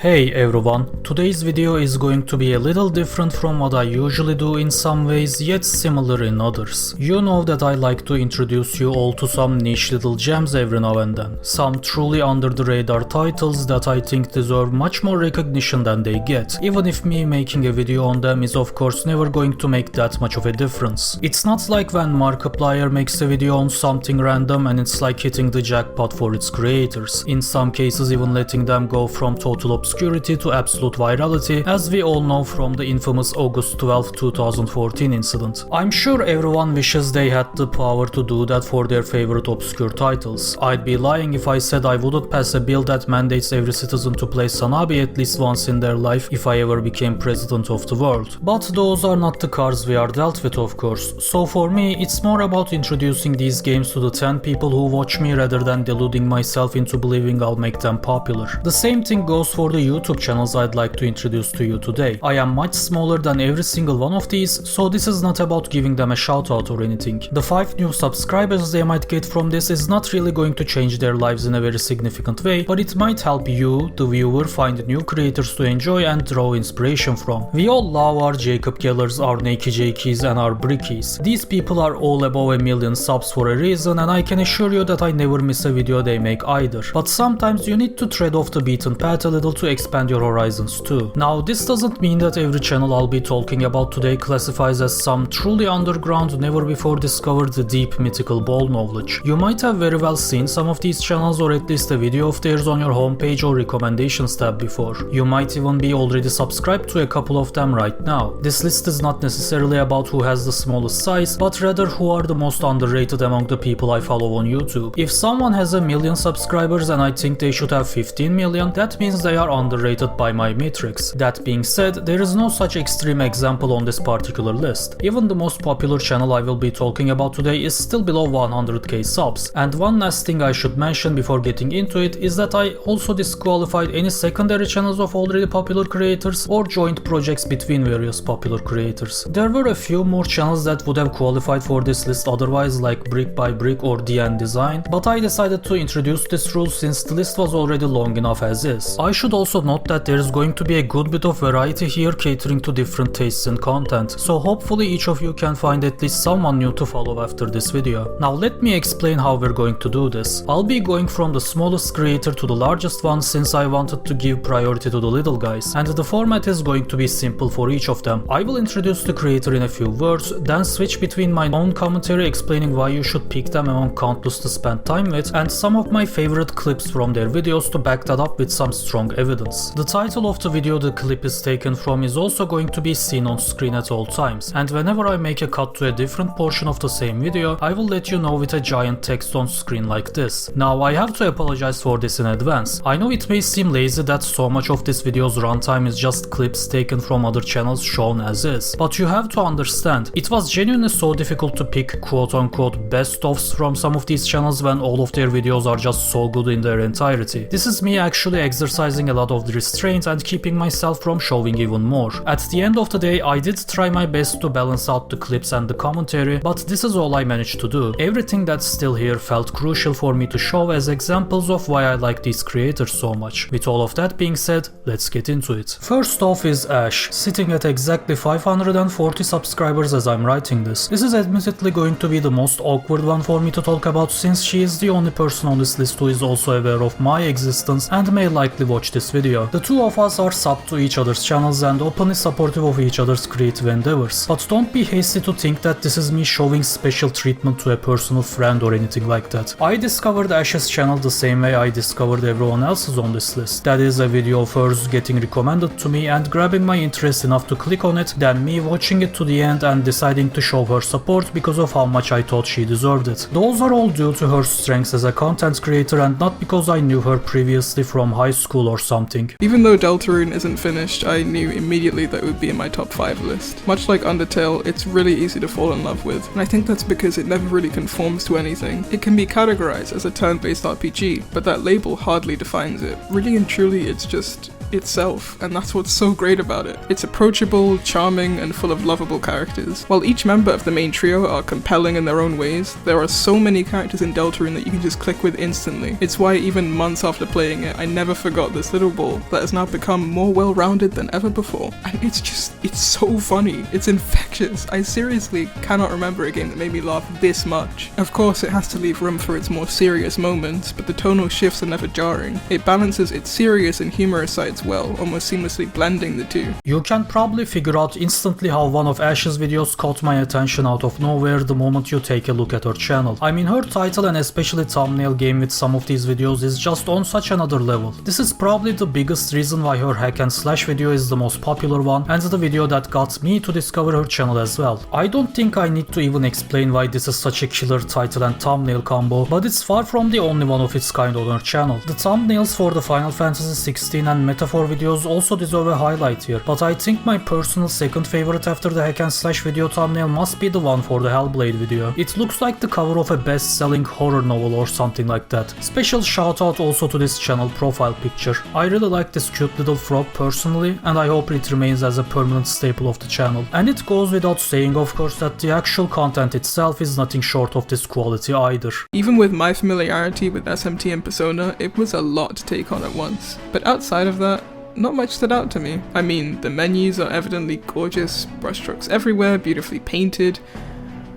Hey everyone, today's video is going to be a little different from what I usually do in some ways, yet similar in others. You know that I like to introduce you all to some niche little gems every now and then. Some truly under the radar titles that I think deserve much more recognition than they get, even if me making a video on them is of course never going to make that much of a difference. It's not like when Markiplier makes a video on something random and it's like hitting the jackpot for its creators, in some cases even letting them go from total obscurity to absolute virality, as we all know from the infamous August 12, 2014 incident. I'm sure everyone wishes they had the power to do that for their favorite obscure titles. I'd be lying if I said I wouldn't pass a bill that mandates every citizen to play Sanabi at least once in their life if I ever became president of the world. But those are not the cards we are dealt with, of course. So for me, it's more about introducing these games to the 10 people who watch me rather than deluding myself into believing I'll make them popular. The same thing goes for the YouTube channels I'd like to introduce to you today. I am much smaller than every single one of these, so this is not about giving them a shout out or anything. The 5 new subscribers they might get from this is not really going to change their lives in a very significant way, but it might help you, the viewer, find new creators to enjoy and draw inspiration from. We all love our Jacob Gellers, our Nakey Jakeys and our Brickies. These people are all above 1 million subs for a reason, and I can assure you that I never miss a video they make either. But sometimes you need to tread off the beaten path a little to expand your horizons too. Now this doesn't mean that every channel I'll be talking about today classifies as some truly underground, never before discovered deep mythical ball knowledge. You might have very well seen some of these channels or at least a video of theirs on your homepage or recommendations tab before. You might even be already subscribed to a couple of them right now. This list is not necessarily about who has the smallest size, but rather who are the most underrated among the people I follow on YouTube. If someone has 1 million subscribers and I think they should have 15 million, that means they are underrated by my metrics. That being said, there is no such extreme example on this particular list. Even the most popular channel I will be talking about today is still below 100k subs. And one last thing I should mention before getting into it is that I also disqualified any secondary channels of already popular creators or joint projects between various popular creators. There were a few more channels that would have qualified for this list otherwise, like Brick by Brick or DN Design, but I decided to introduce this rule since the list was already long enough as is. I should also note that there is going to be a good bit of variety here, catering to different tastes and content, so hopefully each of you can find at least someone new to follow after this video. Now let me explain how we're going to do this. I'll be going from the smallest creator to the largest one since I wanted to give priority to the little guys, and the format is going to be simple for each of them. I will introduce the creator in a few words, then switch between my own commentary explaining why you should pick them among countless to spend time with, and some of my favorite clips from their videos to back that up with some strong evidence. The title of the video the clip is taken from is also going to be seen on screen at all times, and whenever I make a cut to a different portion of the same video, I will let you know with a giant text on screen like this. Now I have to apologize for this in advance. I know it may seem lazy that so much of this video's runtime is just clips taken from other channels shown as is, but you have to understand, it was genuinely so difficult to pick quote-unquote best-ofs from some of these channels when all of their videos are just so good in their entirety. This is me actually exercising a lot of the restraint and keeping myself from showing even more. At the end of the day, I did try my best to balance out the clips and the commentary, but this is all I managed to do. Everything that's still here felt crucial for me to show as examples of why I like these creators so much. With all of that being said, let's get into it. First off is Ash, sitting at exactly 540 subscribers as I'm writing this. This is admittedly going to be the most awkward one for me to talk about since she is the only person on this list who is also aware of my existence and may likely watch this video. The two of us are sub to each other's channels and openly supportive of each other's creative endeavors, but don't be hasty to think that this is me showing special treatment to a personal friend or anything like that. I discovered Ash's channel the same way I discovered everyone else's on this list. That is, a video of hers getting recommended to me and grabbing my interest enough to click on it, then me watching it to the end and deciding to show her support because of how much I thought she deserved it. Those are all due to her strengths as a content creator and not because I knew her previously from high school or something. Even though Deltarune isn't finished, I knew immediately that it would be in my top 5 list. Much like Undertale, it's really easy to fall in love with, and I think that's because it never really conforms to anything. It can be categorized as a turn-based RPG, but that label hardly defines it. Really and truly, it's just itself, and that's what's so great about it. It's approachable, charming, and full of lovable characters. While each member of the main trio are compelling in their own ways, there are so many characters in Deltarune that you can just click with instantly. It's why even months after playing it, I never forgot this little ball that has now become more well-rounded than ever before. And it's so funny. It's infectious. I seriously cannot remember a game that made me laugh this much. Of course, it has to leave room for its more serious moments, but the tonal shifts are never jarring. It balances its serious and humorous sides well, almost seamlessly blending the two. You can probably figure out instantly how one of Ash's videos caught my attention out of nowhere the moment you take a look at her channel. I mean, her title and especially thumbnail game with some of these videos is just on such another level. This is probably the biggest reason why her hack and slash video is the most popular one, and the video that got me to discover her channel as well. I don't think I need to even explain why this is such a killer title and thumbnail combo, but it's far from the only one of its kind on her channel. The thumbnails for the Final Fantasy 16 and Metaphor videos also deserve a highlight here, but I think my personal second favorite after the hack and slash video thumbnail must be the one for the Hellblade video. It looks like the cover of a best-selling horror novel or something like that. Special shout out also to this channel profile picture. I really like this cute little frog personally, and I hope it remains as a permanent staple of the channel. And it goes without saying, of course, that the actual content itself is nothing short of this quality either. Even with my familiarity with SMT and Persona, it was a lot to take on at once. But outside of that, not much stood out to me. I mean, the menus are evidently gorgeous, brushstrokes everywhere, beautifully painted.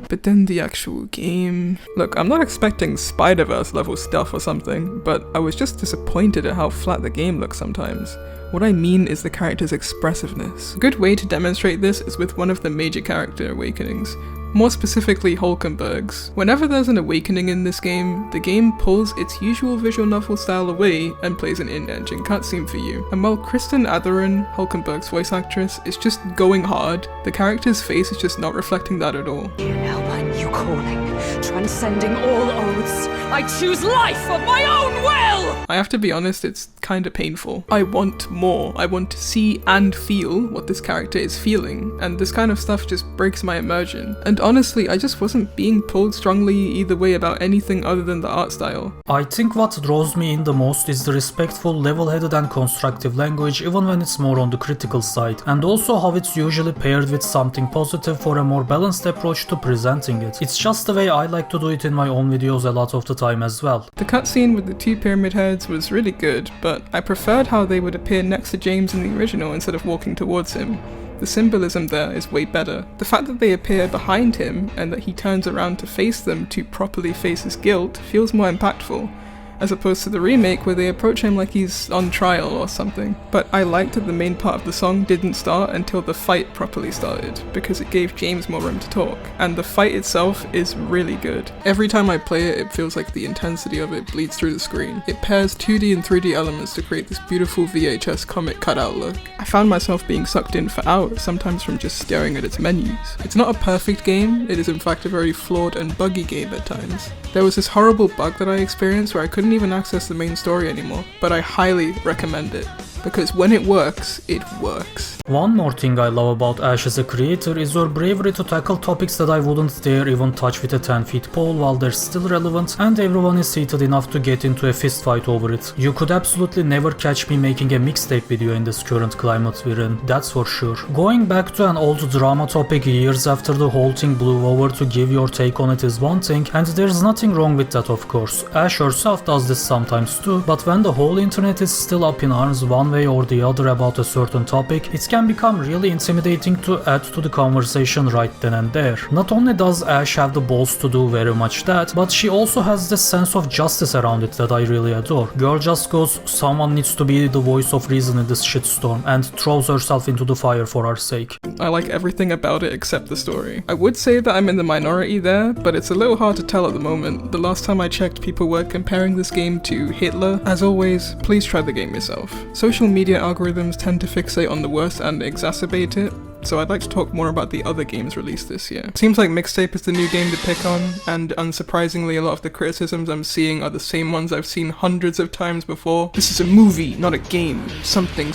But then the actual game... Look, I'm not expecting Spider-Verse level stuff or something, but I was just disappointed at how flat the game looks sometimes. What I mean is the character's expressiveness. A good way to demonstrate this is with one of the major character awakenings. More specifically, Hulkenberg's. Whenever there's an awakening in this game, the game pulls its usual visual novel style away and plays an in-engine cutscene for you. And while Kristen Atherin, Hulkenberg's voice actress, is just going hard, the character's face is just not reflecting that at all. Hear now my new calling, transcending all oaths. I choose life of my own will! I have to be honest, it's kinda painful. I want more. I want to see and feel what this character is feeling, and this kind of stuff just breaks my immersion. And honestly, I just wasn't being pulled strongly either way about anything other than the art style. I think what draws me in the most is the respectful, level-headed and constructive language, even when it's more on the critical side, and also how it's usually paired with something positive for a more balanced approach to presenting it. It's just the way I like to do it in my own videos a lot of the time as well. The cutscene with the two pyramid heads was really good, but I preferred how they would appear next to James in the original instead of walking towards him. The symbolism there is way better. The fact that they appear behind him and that he turns around to face them to properly face his guilt feels more impactful, as opposed to the remake where they approach him like he's on trial or something. But I liked that the main part of the song didn't start until the fight properly started, because it gave James more room to talk. And the fight itself is really good. Every time I play it, it feels like the intensity of it bleeds through the screen. It pairs 2D and 3D elements to create this beautiful VHS comic cutout look. I found myself being sucked in for hours, sometimes from just staring at its menus. It's not a perfect game, it is in fact a very flawed and buggy game at times. There was this horrible bug that I experienced where I couldn't even access the main story anymore, but I highly recommend it, because when it works, it works. One more thing I love about Ash as a creator is her bravery to tackle topics that I wouldn't dare even touch with a 10-foot pole while they're still relevant and everyone is heated enough to get into a fist fight over it. You could absolutely never catch me making a mixtape video in this current climate we're in, that's for sure. Going back to an old drama topic years after the whole thing blew over to give your take on it is one thing, and there's nothing wrong with that of course. Ash herself does this sometimes too, but when the whole internet is still up in arms one way or the other about a certain topic, it can become really intimidating to add to the conversation right then and there. Not only does Ash have the balls to do very much that, but she also has this sense of justice around it that I really adore. Girl just goes, someone needs to be the voice of reason in this shitstorm, and throws herself into the fire for our sake. I like everything about it except the story. I would say that I'm in the minority there, but it's a little hard to tell at the moment. The last time I checked, people were comparing this game to Hitler. As always, please try the game yourself. Social media algorithms tend to fixate on the worst and exacerbate it. so I'd like to talk more about the other games released this year. Seems like Mixtape is the new game to pick on, and unsurprisingly a lot of the criticisms I'm seeing are the same ones I've seen hundreds of times before. This is a movie, not a game. Something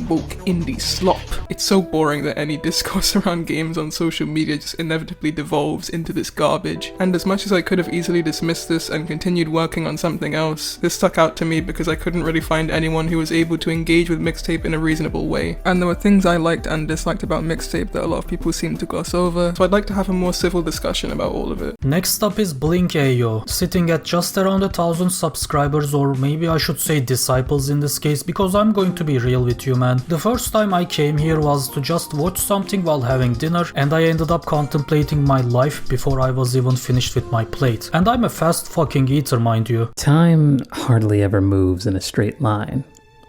woke indie slop. It's so boring that any discourse around games on social media just inevitably devolves into this garbage, and as much as I could have easily dismissed this and continued working on something else, this stuck out to me because I couldn't really find anyone who was able to engage with Mixtape in a reasonable way. And there were things I liked and disliked about Mixtape that a lot of people seem to gloss over, so I'd like to have a more civil discussion about all of it. Next up is Blinkehyo, sitting at just around 1,000 subscribers, or maybe I should say disciples in this case, because I'm going to be real with you, man. The first time I came here was to just watch something while having dinner, and I ended up contemplating my life before I was even finished with my plate. And I'm a fast fucking eater, mind you. Time hardly ever moves in a straight line.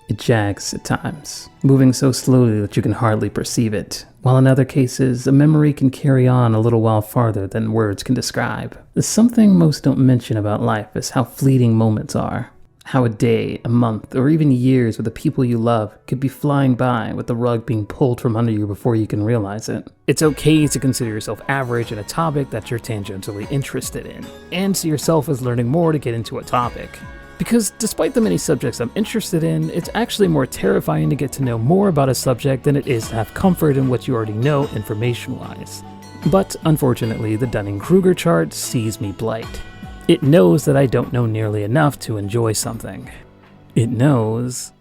It jags at times, moving so slowly that you can hardly perceive it, while in other cases, a memory can carry on a little while farther than words can describe. The something most don't mention about life is how fleeting moments are. How a day, a month, or even years with the people you love could be flying by with the rug being pulled from under you before you can realize it. It's okay to consider yourself average in a topic that you're tangentially interested in, and see yourself as learning more to get into a topic. Because despite the many subjects I'm interested in, it's actually more terrifying to get to know more about a subject than it is to have comfort in what you already know information-wise. But unfortunately, the Dunning-Kruger chart sees me blight. It knows that I don't know nearly enough to enjoy something. It knows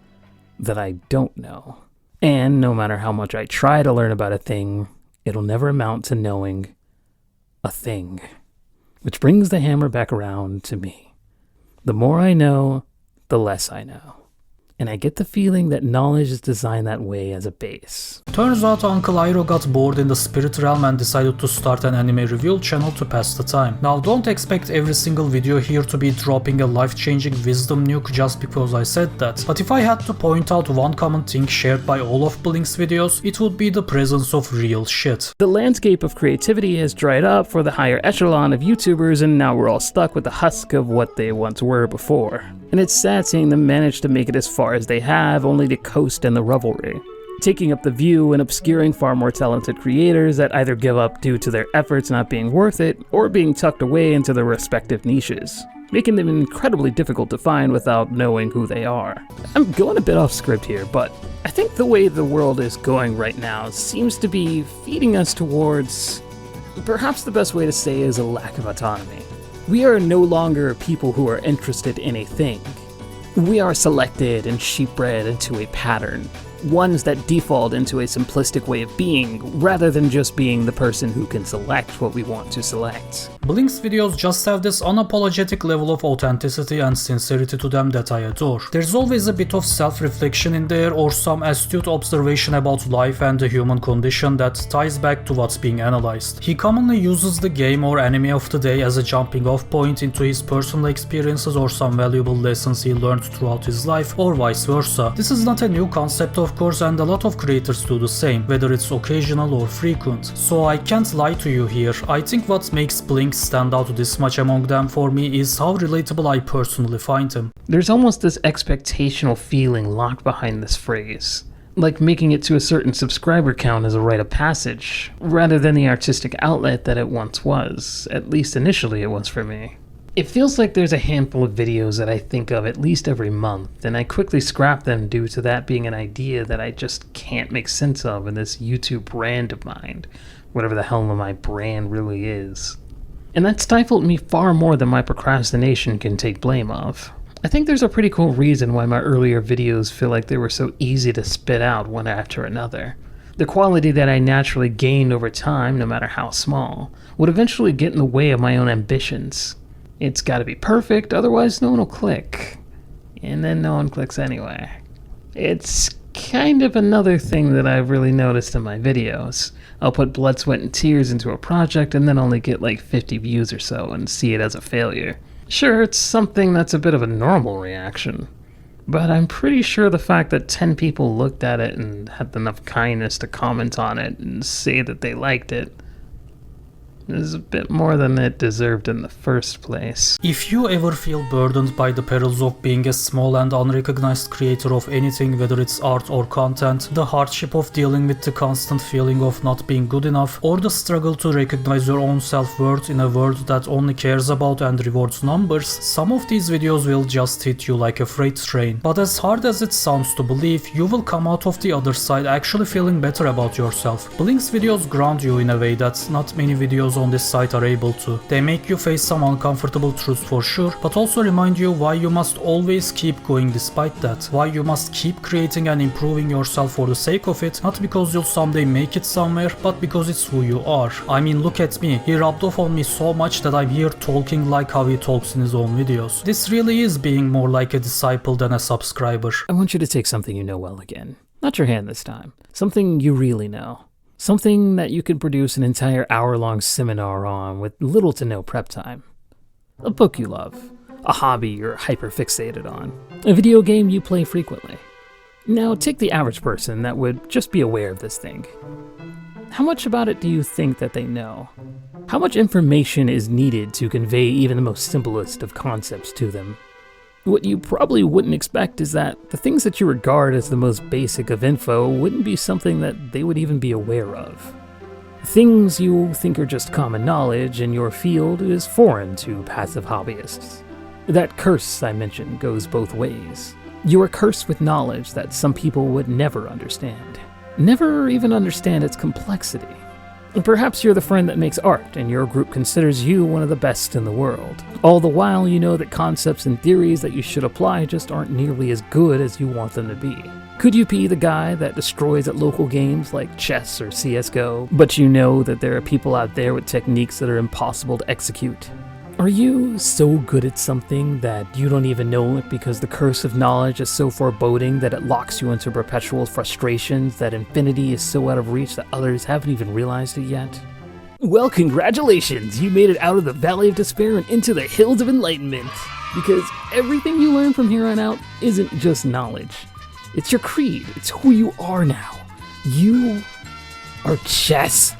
that I don't know. And no matter how much I try to learn about a thing, it'll never amount to knowing a thing. Which brings the hammer back around to me. The more I know, the less I know. And I get the feeling that knowledge is designed that way as a base. Turns out Uncle Iroh got bored in the spirit realm and decided to start an anime review channel to pass the time. Now don't expect every single video here to be dropping a life-changing wisdom nuke just because I said that, but if I had to point out one common thing shared by all of Blink's videos, it would be the presence of real shit. The landscape of creativity has dried up for the higher echelon of YouTubers, and now we're all stuck with the husk of what they once were before. And it's sad seeing them manage to make it as far as they have, only to coast in the revelry, taking up the view and obscuring far more talented creators that either give up due to their efforts not being worth it, or being tucked away into their respective niches, making them incredibly difficult to find without knowing who they are. I'm going a bit off script here, but I think the way the world is going right now seems to be feeding us towards, perhaps the best way to say is a lack of autonomy. We are no longer people who are interested in a thing. We are selected and sheep-bred into a pattern, ones that default into a simplistic way of being, rather than just being the person who can select what we want to select. Blink's videos just have this unapologetic level of authenticity and sincerity to them that I adore. There's always a bit of self-reflection in there, or some astute observation about life and the human condition that ties back to what's being analyzed. He commonly uses the game or anime of the day as a jumping off point into his personal experiences or some valuable lessons he learned throughout his life, or vice versa. This is not a new concept, of course, and a lot of creators do the same, whether it's occasional or frequent. So I can't lie to you here. I think what makes Blink stand out this much among them for me is how relatable I personally find him. There's almost this expectational feeling locked behind this phrase, like making it to a certain subscriber count is a rite of passage, rather than the artistic outlet that it once was. At least initially it was for me. It feels like there's a handful of videos that I think of at least every month, and I quickly scrap them due to that being an idea that I just can't make sense of in this YouTube brand of mine, whatever the hell my brand really is. And that stifled me far more than my procrastination can take blame of. I think there's a pretty cool reason why my earlier videos feel like they were so easy to spit out one after another. The quality that I naturally gained over time, no matter how small, would eventually get in the way of my own ambitions. It's gotta be perfect, otherwise no one will click. And then no one clicks anyway. It's kind of another thing that I've really noticed in my videos. I'll put blood, sweat, and tears into a project and then only get like 50 views or so and see it as a failure. Sure, it's something that's a bit of a normal reaction, but I'm pretty sure the fact that 10 people looked at it and had enough kindness to comment on it and say that they liked it is a bit more than it deserved in the first place. If you ever feel burdened by the perils of being a small and unrecognized creator of anything, whether it's art or content, the hardship of dealing with the constant feeling of not being good enough, or the struggle to recognize your own self-worth in a world that only cares about and rewards numbers, some of these videos will just hit you like a freight train. But as hard as it sounds to believe, you will come out of the other side actually feeling better about yourself. Blink's videos ground you in a way that not many videos on this site are able to. They make you face some uncomfortable truths for sure, but also remind you why you must always keep going despite that. Why you must keep creating and improving yourself for the sake of it, not because you'll someday make it somewhere, but because it's who you are. I mean, look at me. He rubbed off on me so much that I'm here talking like how he talks in his own videos. This really is being more like a disciple than a subscriber. I want you to take something you know well again. Not your hand this time. Something you really know. Something that you could produce an entire hour-long seminar on with little to no prep time. A book you love. A hobby you're hyper-fixated on. A video game you play frequently. Now take the average person that would just be aware of this thing. How much about it do you think that they know? How much information is needed to convey even the most simplest of concepts to them? What you probably wouldn't expect is that the things that you regard as the most basic of info wouldn't be something that they would even be aware of. Things you think are just common knowledge in your field is foreign to passive hobbyists. That curse I mentioned goes both ways. You are cursed with knowledge that some people would never understand. Never even understand its complexity. And perhaps you're the friend that makes art and your group considers you one of the best in the world. All the while you know that concepts and theories that you should apply just aren't nearly as good as you want them to be. Could you be the guy that destroys at local games like chess or CSGO, but you know that there are people out there with techniques that are impossible to execute? Are you so good at something that you don't even know it because the curse of knowledge is so foreboding that it locks you into perpetual frustrations that infinity is so out of reach that others haven't even realized it yet? Well, congratulations! You made it out of the Valley of Despair and into the Hills of Enlightenment! Because everything you learn from here on out isn't just knowledge. It's your creed. It's who you are now. You are chess.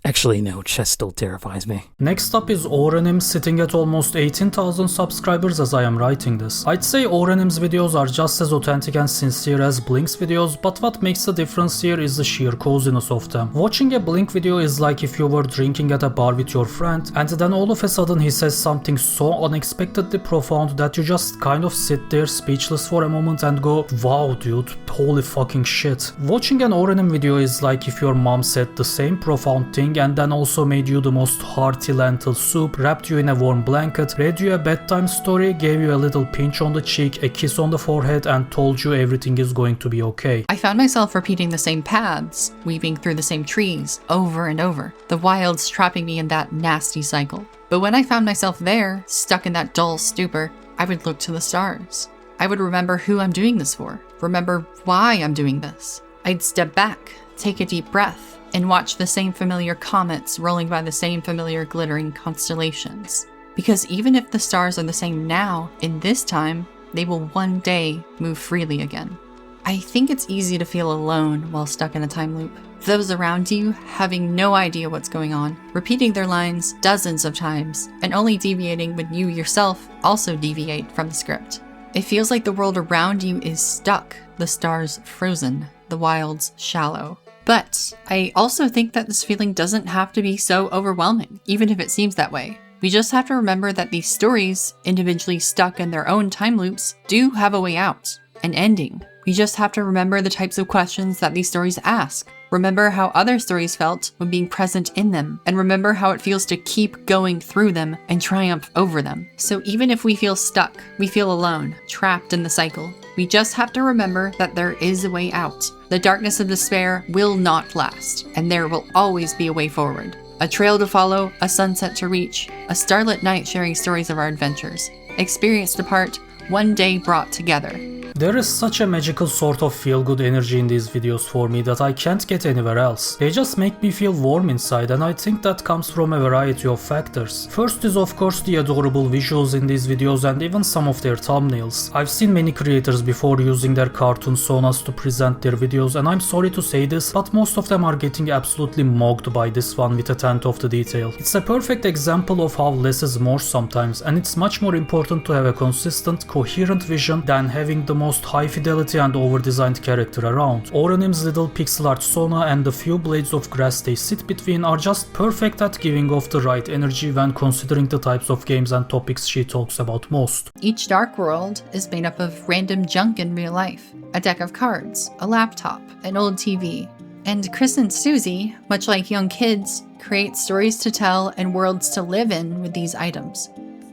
Actually, no, chess still terrifies me. Next up is Auranym, sitting at almost 18,000 subscribers as I am writing this. I'd say Auranym's videos are just as authentic and sincere as Blink's videos, but what makes the difference here is the sheer coziness of them. Watching a Blink video is like if you were drinking at a bar with your friend, and then all of a sudden he says something so unexpectedly profound that you just kind of sit there speechless for a moment and go, wow dude, holy fucking shit. Watching an Auranym video is like if your mom said the same profound thing and then also made you the most hearty lentil soup, wrapped you in a warm blanket, read you a bedtime story, gave you a little pinch on the cheek, a kiss on the forehead, and told you everything is going to be okay. I found myself repeating the same paths, weaving through the same trees, over and over, the wilds trapping me in that nasty cycle. But when I found myself there, stuck in that dull stupor, I would look to the stars. I would remember who I'm doing this for, remember why I'm doing this. I'd step back, take a deep breath, and watch the same familiar comets rolling by the same familiar glittering constellations. Because even if the stars are the same now, in this time, they will one day move freely again. I think it's easy to feel alone while stuck in a time loop. Those around you having no idea what's going on, repeating their lines dozens of times, and only deviating when you yourself also deviate from the script. It feels like the world around you is stuck, the stars frozen, the wilds shallow. But I also think that this feeling doesn't have to be so overwhelming, even if it seems that way. We just have to remember that these stories, individually stuck in their own time loops, do have a way out, an ending. We just have to remember the types of questions that these stories ask. Remember how other stories felt when being present in them, and remember how it feels to keep going through them and triumph over them. So even if we feel stuck, we feel alone, trapped in the cycle, we just have to remember that there is a way out. The darkness of despair will not last, and there will always be a way forward. A trail to follow, a sunset to reach, a starlit night sharing stories of our adventures. Experienced apart, one day brought together. There is such a magical sort of feel-good energy in these videos for me that I can't get anywhere else. They just make me feel warm inside, and I think that comes from a variety of factors. First is of course the adorable visuals in these videos and even some of their thumbnails. I've seen many creators before using their cartoon sonas to present their videos, and I'm sorry to say this, but most of them are getting absolutely mocked by this one with a tenth of the detail. It's a perfect example of how less is more sometimes, and it's much more important to have a consistent, coherent vision than having the most high fidelity and over-designed character around. Auranym's little pixel art sona and the few blades of grass they sit between are just perfect at giving off the right energy when considering the types of games and topics she talks about most. Each dark world is made up of random junk in real life. A deck of cards, a laptop, an old TV. And Chris and Susie, much like young kids, create stories to tell and worlds to live in with these items.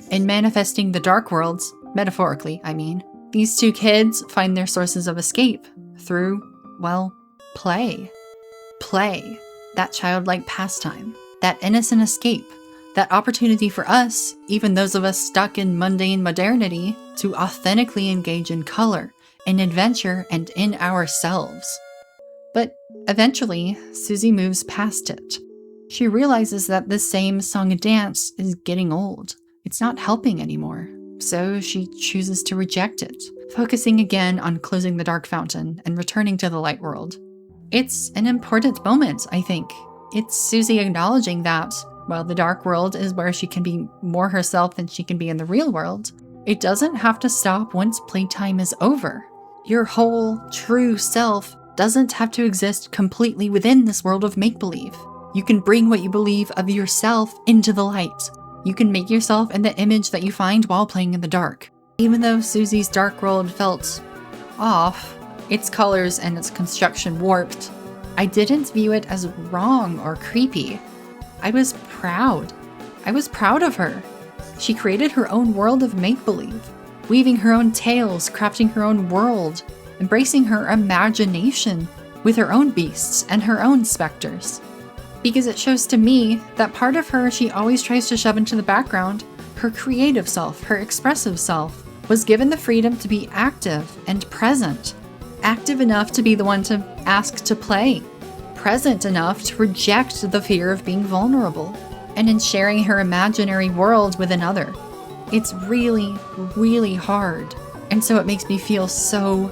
In manifesting the dark worlds, metaphorically, I mean, these two kids find their sources of escape through, well, play. Play. That childlike pastime. That innocent escape. That opportunity for us, even those of us stuck in mundane modernity, to authentically engage in color, in adventure, and in ourselves. But eventually, Susie moves past it. She realizes that this same song and dance is getting old. It's not helping anymore. So she chooses to reject it, focusing again on closing the dark fountain and returning to the light world. It's an important moment, I think. It's Susie acknowledging that, while the dark world is where she can be more herself than she can be in the real world, it doesn't have to stop once playtime is over. Your whole, true self doesn't have to exist completely within this world of make-believe. You can bring what you believe of yourself into the light. You can make yourself in the image that you find while playing in the dark. Even though Susie's dark world felt off, its colors and its construction warped, I didn't view it as wrong or creepy. I was proud. I was proud of her. She created her own world of make-believe, weaving her own tales, crafting her own world, embracing her imagination with her own beasts and her own specters. Because it shows to me that part of her she always tries to shove into the background, her creative self, her expressive self, was given the freedom to be active and present. Active enough to be the one to ask to play. Present enough to reject the fear of being vulnerable. And in sharing her imaginary world with another. It's really, really hard. And so it makes me feel so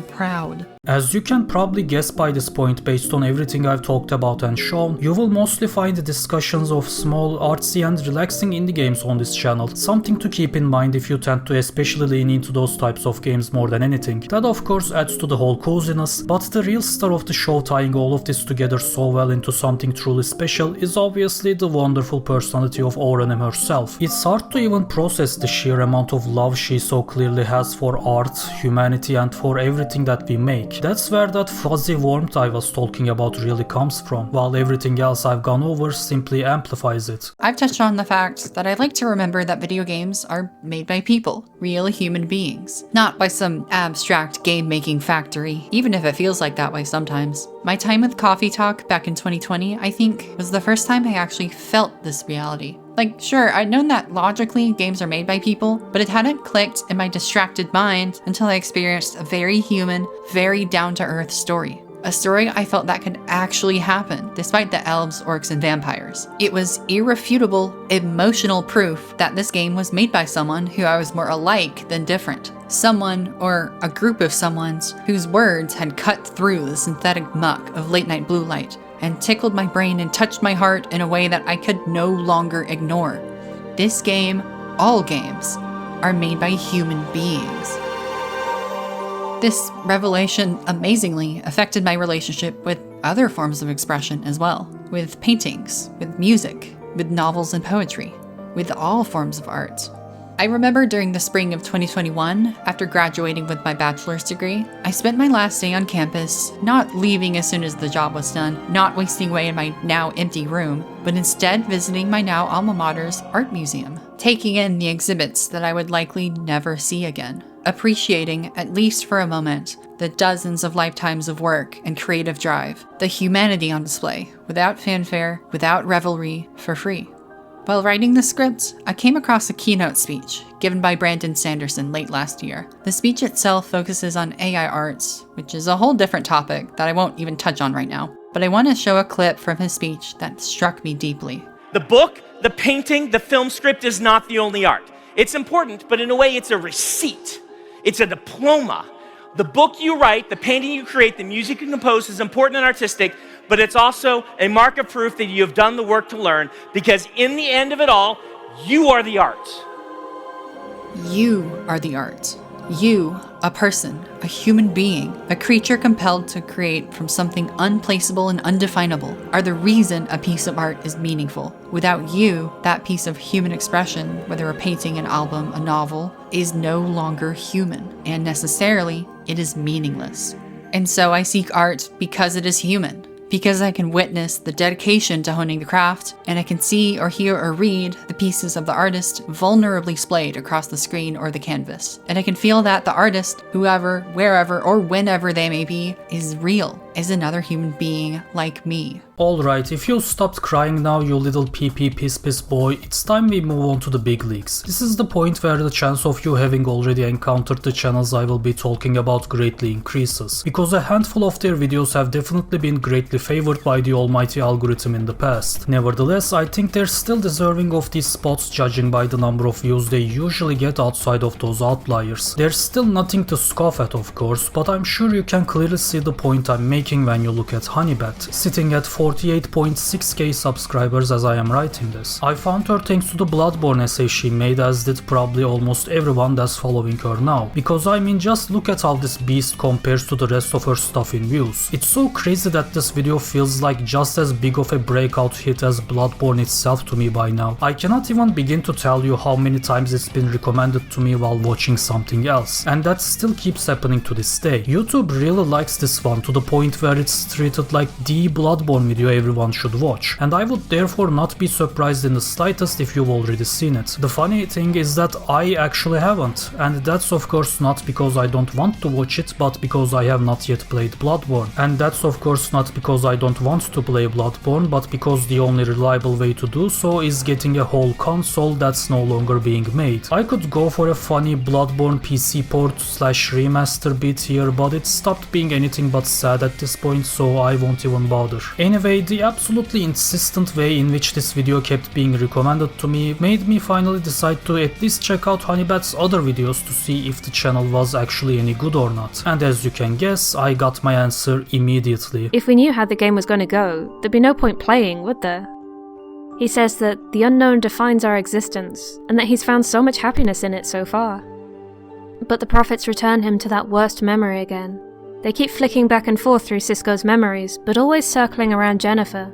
proud. As you can probably guess by this point based on everything I've talked about and shown, you will mostly find discussions of small, artsy and relaxing indie games on this channel, something to keep in mind if you tend to especially lean into those types of games more than anything. That of course adds to the whole coziness, but the real star of the show tying all of this together so well into something truly special is obviously the wonderful personality of Auranym herself. It's hard to even process the sheer amount of love she so clearly has for art, humanity and for everything that we make. That's where that fuzzy warmth I was talking about really comes from, while everything else I've gone over simply amplifies it. I've touched on the fact that I like to remember that video games are made by people, real human beings, not by some abstract game-making factory, even if it feels like that way sometimes. My time with Coffee Talk back in 2020, I think, was the first time I actually felt this reality. Like, sure, I'd known that logically games are made by people, but it hadn't clicked in my distracted mind until I experienced a very human, very down-to-earth story. A story I felt that could actually happen, despite the elves, orcs, and vampires. It was irrefutable, emotional proof that this game was made by someone who I was more alike than different. Someone, or a group of someones, whose words had cut through the synthetic muck of late-night blue light, and tickled my brain and touched my heart in a way that I could no longer ignore. This game, all games, are made by human beings. This revelation amazingly affected my relationship with other forms of expression as well, with paintings, with music, with novels and poetry, with all forms of art. I remember during the spring of 2021, after graduating with my bachelor's degree, I spent my last day on campus, not leaving as soon as the job was done, not wasting away in my now empty room, but instead visiting my now alma mater's art museum, taking in the exhibits that I would likely never see again, appreciating, at least for a moment, the dozens of lifetimes of work and creative drive, the humanity on display, without fanfare, without revelry, for free. While writing the script, I came across a keynote speech given by Brandon Sanderson late last year. The speech itself focuses on AI arts, which is a whole different topic that I won't even touch on right now. But I want to show a clip from his speech that struck me deeply. The book, the painting, the film script is not the only art. It's important, but in a way it's a receipt. It's a diploma. The book you write, the painting you create, the music you compose is important and artistic, but it's also a mark of proof that you have done the work to learn, because in the end of it all, you are the art. You are the art. You, a person, a human being, a creature compelled to create from something unplaceable and undefinable, are the reason a piece of art is meaningful. Without you, that piece of human expression, whether a painting, an album, a novel, is no longer human, and necessarily, it is meaningless. And so I seek art because it is human. Because I can witness the dedication to honing the craft, and I can see or hear or read the pieces of the artist vulnerably splayed across the screen or the canvas. And I can feel that the artist, whoever, wherever, or whenever they may be, is real, is another human being like me. Alright, if you stopped crying now, you little pee-pee piss-piss boy, it's time we move on to the big leagues. This is the point where the chance of you having already encountered the channels I will be talking about greatly increases, because a handful of their videos have definitely been greatly favored by the almighty algorithm in the past. Nevertheless, I think they're still deserving of these spots judging by the number of views they usually get outside of those outliers. There's still nothing to scoff at, of course, but I'm sure you can clearly see the point I'm making when you look at Honeybat, sitting at 48.6k subscribers as I am writing this. I found her thanks to the Bloodborne essay she made, as did probably almost everyone that's following her now. Because I mean, just look at how this beast compares to the rest of her stuff in views. It's so crazy that this video feels like just as big of a breakout hit as Bloodborne itself to me by now. I cannot even begin to tell you how many times it's been recommended to me while watching something else, and that still keeps happening to this day. YouTube really likes this one to the point where it's treated like the Bloodborne video everyone should watch, and I would therefore not be surprised in the slightest if you've already seen it. The funny thing is that I actually haven't, and that's of course not because I don't want to watch it, but because I have not yet played Bloodborne. And that's of course not because I don't want to play Bloodborne, but because the only reliable way to do so is getting a whole console that's no longer being made. I could go for a funny Bloodborne PC port / remaster bit here, but it stopped being anything but sad at this point, so I won't even bother. Anyway, the absolutely insistent way in which this video kept being recommended to me made me finally decide to at least check out Honeybat's other videos to see if the channel was actually any good or not. And as you can guess, I got my answer immediately. If we knew how the game was going to go, there'd be no point playing, would there? He says that the unknown defines our existence, and that he's found so much happiness in it so far. But the prophets return him to that worst memory again. They keep flicking back and forth through Cisco's memories, but always circling around Jennifer.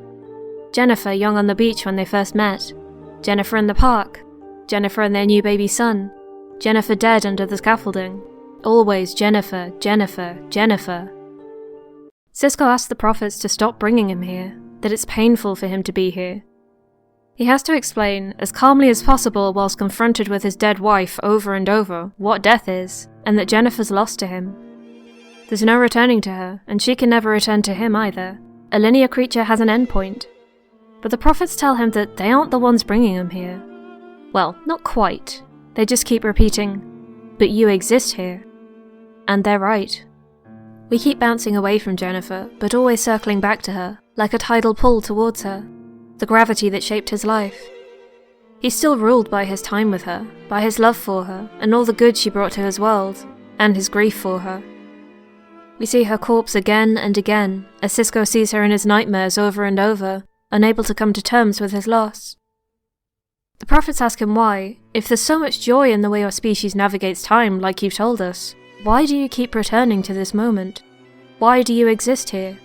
Jennifer young on the beach when they first met. Jennifer in the park. Jennifer and their new baby son. Jennifer dead under the scaffolding. Always Jennifer, Jennifer, Jennifer. Cisco asks the prophets to stop bringing him here, that it's painful for him to be here. He has to explain, as calmly as possible whilst confronted with his dead wife over and over, what death is, and that Jennifer's lost to him. There's no returning to her, and she can never return to him either. A linear creature has an endpoint. But the prophets tell him that they aren't the ones bringing him here. Well, not quite. They just keep repeating, "But you exist here." And they're right. We keep bouncing away from Jennifer, but always circling back to her, like a tidal pull towards her, the gravity that shaped his life. He's still ruled by his time with her, by his love for her, and all the good she brought to his world, and his grief for her. We see her corpse again and again, as Cisco sees her in his nightmares over and over, unable to come to terms with his loss. The prophets ask him why, if there's so much joy in the way your species navigates time like you've told us, why do you keep returning to this moment? Why do you exist here?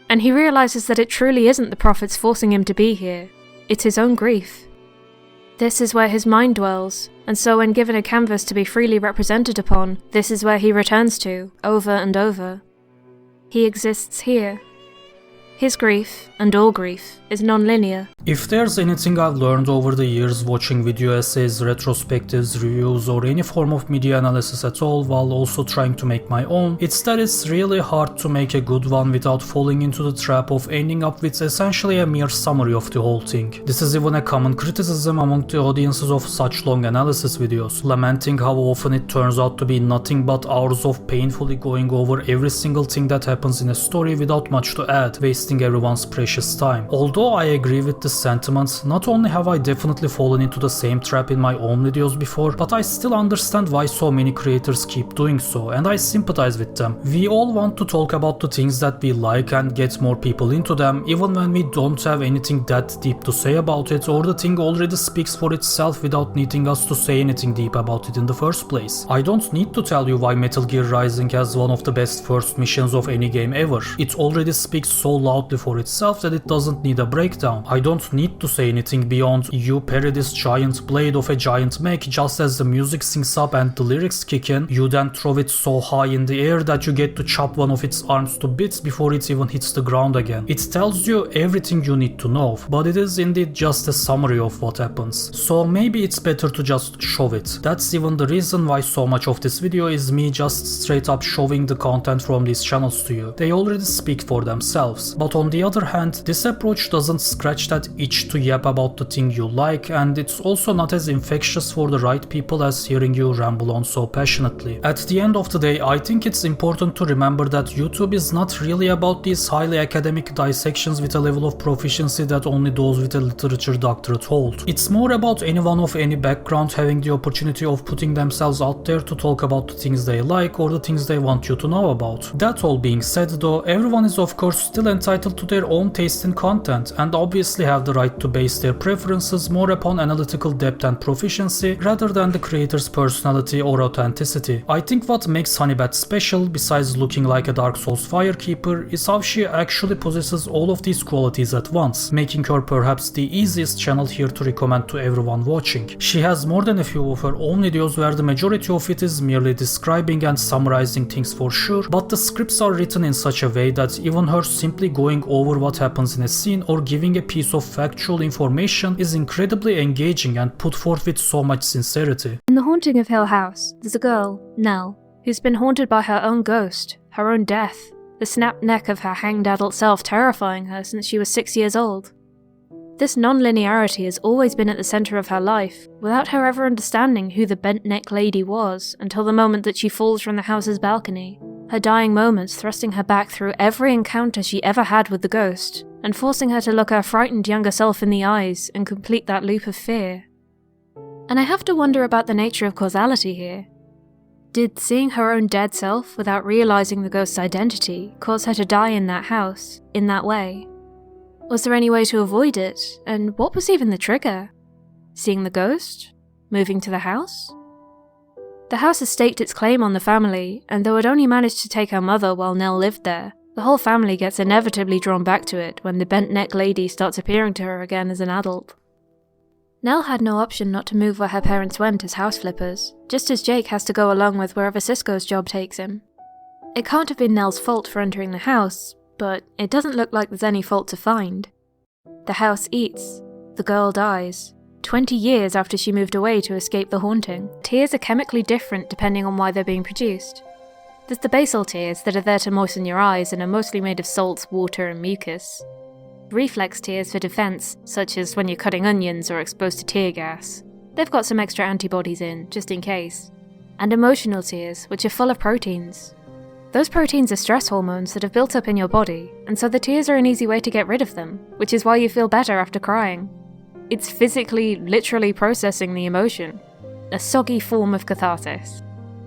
And he realizes that it truly isn't the prophets forcing him to be here, it's his own grief. This is where his mind dwells, and so when given a canvas to be freely represented upon, this is where he returns to, over and over. He exists here. His grief, and all grief, is non-linear. If there's anything I've learned over the years watching video essays, retrospectives, reviews, or any form of media analysis at all while also trying to make my own, it's that it's really hard to make a good one without falling into the trap of ending up with essentially a mere summary of the whole thing. This is even a common criticism among the audiences of such long analysis videos, lamenting how often it turns out to be nothing but hours of painfully going over every single thing that happens in a story without much to add, wasting everyone's precious time. Although I agree with this sentiment, not only have I definitely fallen into the same trap in my own videos before, but I still understand why so many creators keep doing so, and I sympathize with them. We all want to talk about the things that we like and get more people into them, even when we don't have anything that deep to say about it, or the thing already speaks for itself without needing us to say anything deep about it in the first place. I don't need to tell you why Metal Gear Rising has one of the best first missions of any game ever. It already speaks so loudly for itself that it doesn't need a breakdown. I don't need to say anything beyond you parry this giant blade of a giant mech just as the music syncs up and the lyrics kick in. You then throw it so high in the air that you get to chop one of its arms to bits before it even hits the ground again. It tells you everything you need to know, but it is indeed just a summary of what happens. So maybe it's better to just show it. That's even the reason why so much of this video is me just straight up showing the content from these channels to you. They already speak for themselves. But on the other hand, this approach doesn't scratch that itch to yap about the thing you like, and it's also not as infectious for the right people as hearing you ramble on so passionately. At the end of the day, I think it's important to remember that YouTube is not really about these highly academic dissections with a level of proficiency that only those with a literature doctorate hold. It's more about anyone of any background having the opportunity of putting themselves out there to talk about the things they like or the things they want you to know about. That all being said though, everyone is of course still entitled to their own taste in content and obviously have the right to base their preferences more upon analytical depth and proficiency rather than the creator's personality or authenticity. I think what makes Honeybat special, besides looking like a Dark Souls firekeeper, is how she actually possesses all of these qualities at once, making her perhaps the easiest channel here to recommend to everyone watching. She has more than a few of her own videos where the majority of it is merely describing and summarizing things for sure, but the scripts are written in such a way that even her simply going over what happens in a scene or giving a piece of factual information is incredibly engaging and put forth with so much sincerity. In The Haunting of Hill House, there's a girl, Nell, who's been haunted by her own ghost, her own death, the snapped neck of her hanged adult self terrifying her since she was 6 years old. This non-linearity has always been at the center of her life, without her ever understanding who the bent neck lady was until the moment that she falls from the house's balcony, her dying moments thrusting her back through every encounter she ever had with the ghost, and forcing her to look her frightened younger self in the eyes and complete that loop of fear. And I have to wonder about the nature of causality here. Did seeing her own dead self without realizing the ghost's identity cause her to die in that house, in that way? Was there any way to avoid it, and what was even the trigger? Seeing the ghost? Moving to the house? The house has staked its claim on the family, and though it only managed to take her mother while Nell lived there, the whole family gets inevitably drawn back to it when the bent neck lady starts appearing to her again as an adult. Nell had no option not to move where her parents went as house flippers, just as Jake has to go along with wherever Cisco's job takes him. It can't have been Nell's fault for entering the house, but it doesn't look like there's any fault to find. The house eats, the girl dies. 20 years after she moved away to escape the haunting. Tears are chemically different depending on why they're being produced. There's the basal tears that are there to moisten your eyes and are mostly made of salts, water, and mucus. Reflex tears for defense, such as when you're cutting onions or exposed to tear gas. They've got some extra antibodies in, just in case. And emotional tears, which are full of proteins. Those proteins are stress hormones that have built up in your body, and so the tears are an easy way to get rid of them, which is why you feel better after crying. It's physically, literally processing the emotion. A soggy form of catharsis.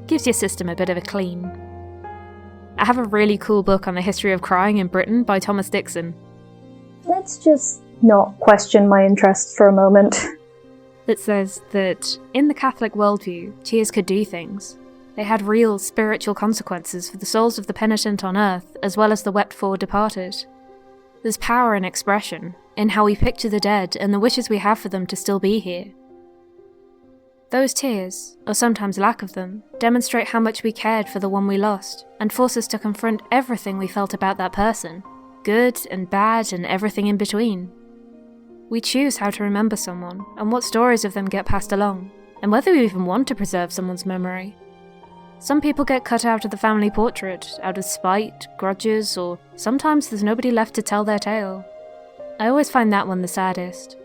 Gives your system a bit of a clean. I have a really cool book on the history of crying in Britain by Thomas Dixon. Let's just not question my interest for a moment. That says that, in the Catholic worldview, tears could do things. They had real spiritual consequences for the souls of the penitent on earth, as well as the wept-for departed. There's power in expression, in how we picture the dead and the wishes we have for them to still be here. Those tears, or sometimes lack of them, demonstrate how much we cared for the one we lost, and force us to confront everything we felt about that person. good and bad and everything in between. We choose how to remember someone, and what stories of them get passed along, and whether we even want to preserve someone's memory. Some people get cut out of the family portrait, out of spite, grudges, or sometimes there's nobody left to tell their tale. I always find that one the saddest.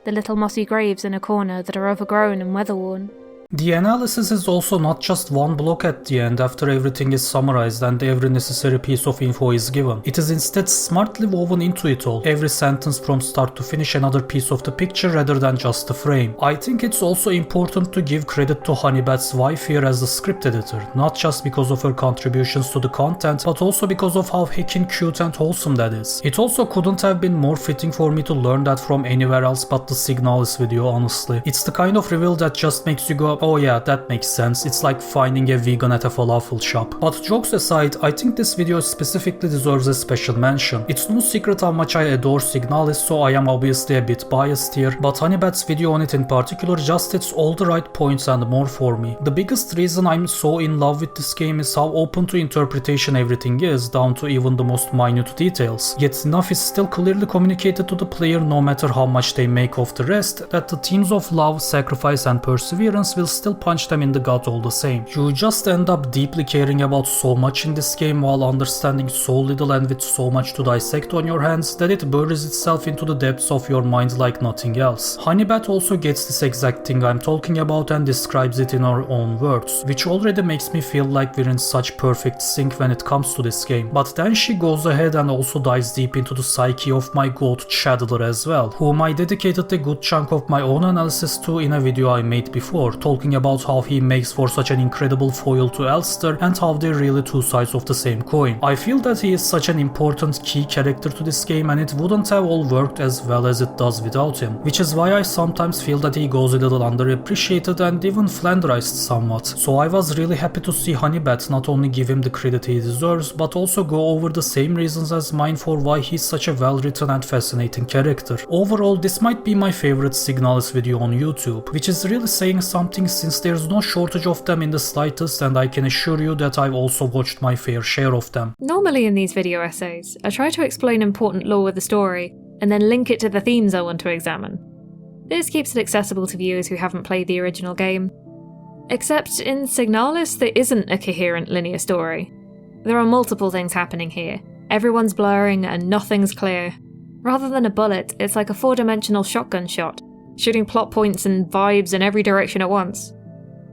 The little mossy graves in a corner that are overgrown and weather-worn. The analysis is also not just one block at the end after everything is summarized and every necessary piece of info is given. It is instead smartly woven into it all, every sentence from start to finish another piece of the picture rather than just a frame. I think it's also important to give credit to Honeybat's wife here as the script editor, not just because of her contributions to the content, but also because of how heckin' cute and wholesome that is. It also couldn't have been more fitting for me to learn that from anywhere else but the Signalis video, honestly. It's the kind of reveal that just makes you go, oh yeah, that makes sense. It's like finding a vegan at a falafel shop. But jokes aside, I think this video specifically deserves a special mention. It's no secret how much I adore Signalis, so I am obviously a bit biased here, but Honeybat's video on it in particular just hits all the right points and more for me. The biggest reason I'm so in love with this game is how open to interpretation everything is, down to even the most minute details. Yet enough is still clearly communicated to the player no matter how much they make of the rest, that the themes of love, sacrifice and perseverance will still punch them in the gut all the same. You just end up deeply caring about so much in this game while understanding so little and with so much to dissect on your hands that it buries itself into the depths of your mind like nothing else. Honeybat also gets this exact thing I'm talking about and describes it in her own words, which already makes me feel like we're in such perfect sync when it comes to this game. But then she goes ahead and also dives deep into the psyche of my goat Chandler as well, whom I dedicated a good chunk of my own analysis to in a video I made before, talking about how he makes for such an incredible foil to Elster and how they're really two sides of the same coin. I feel that he is such an important key character to this game and it wouldn't have all worked as well as it does without him, which is why I sometimes feel that he goes a little underappreciated and even flanderized somewhat. So I was really happy to see Honeybat not only give him the credit he deserves, but also go over the same reasons as mine for why he's such a well-written and fascinating character. Overall, this might be my favorite Signalis video on YouTube, which is really saying something since there's no shortage of them in the slightest, and I can assure you that I've also watched my fair share of them. Normally in these video essays, I try to explain important lore of the story, and then link it to the themes I want to examine. This keeps it accessible to viewers who haven't played the original game. Except in Signalis, there isn't a coherent linear story. There are multiple things happening here. Everyone's blurring and nothing's clear. Rather than a bullet, it's like a 4-dimensional shotgun shot, shooting plot points and vibes in every direction at once.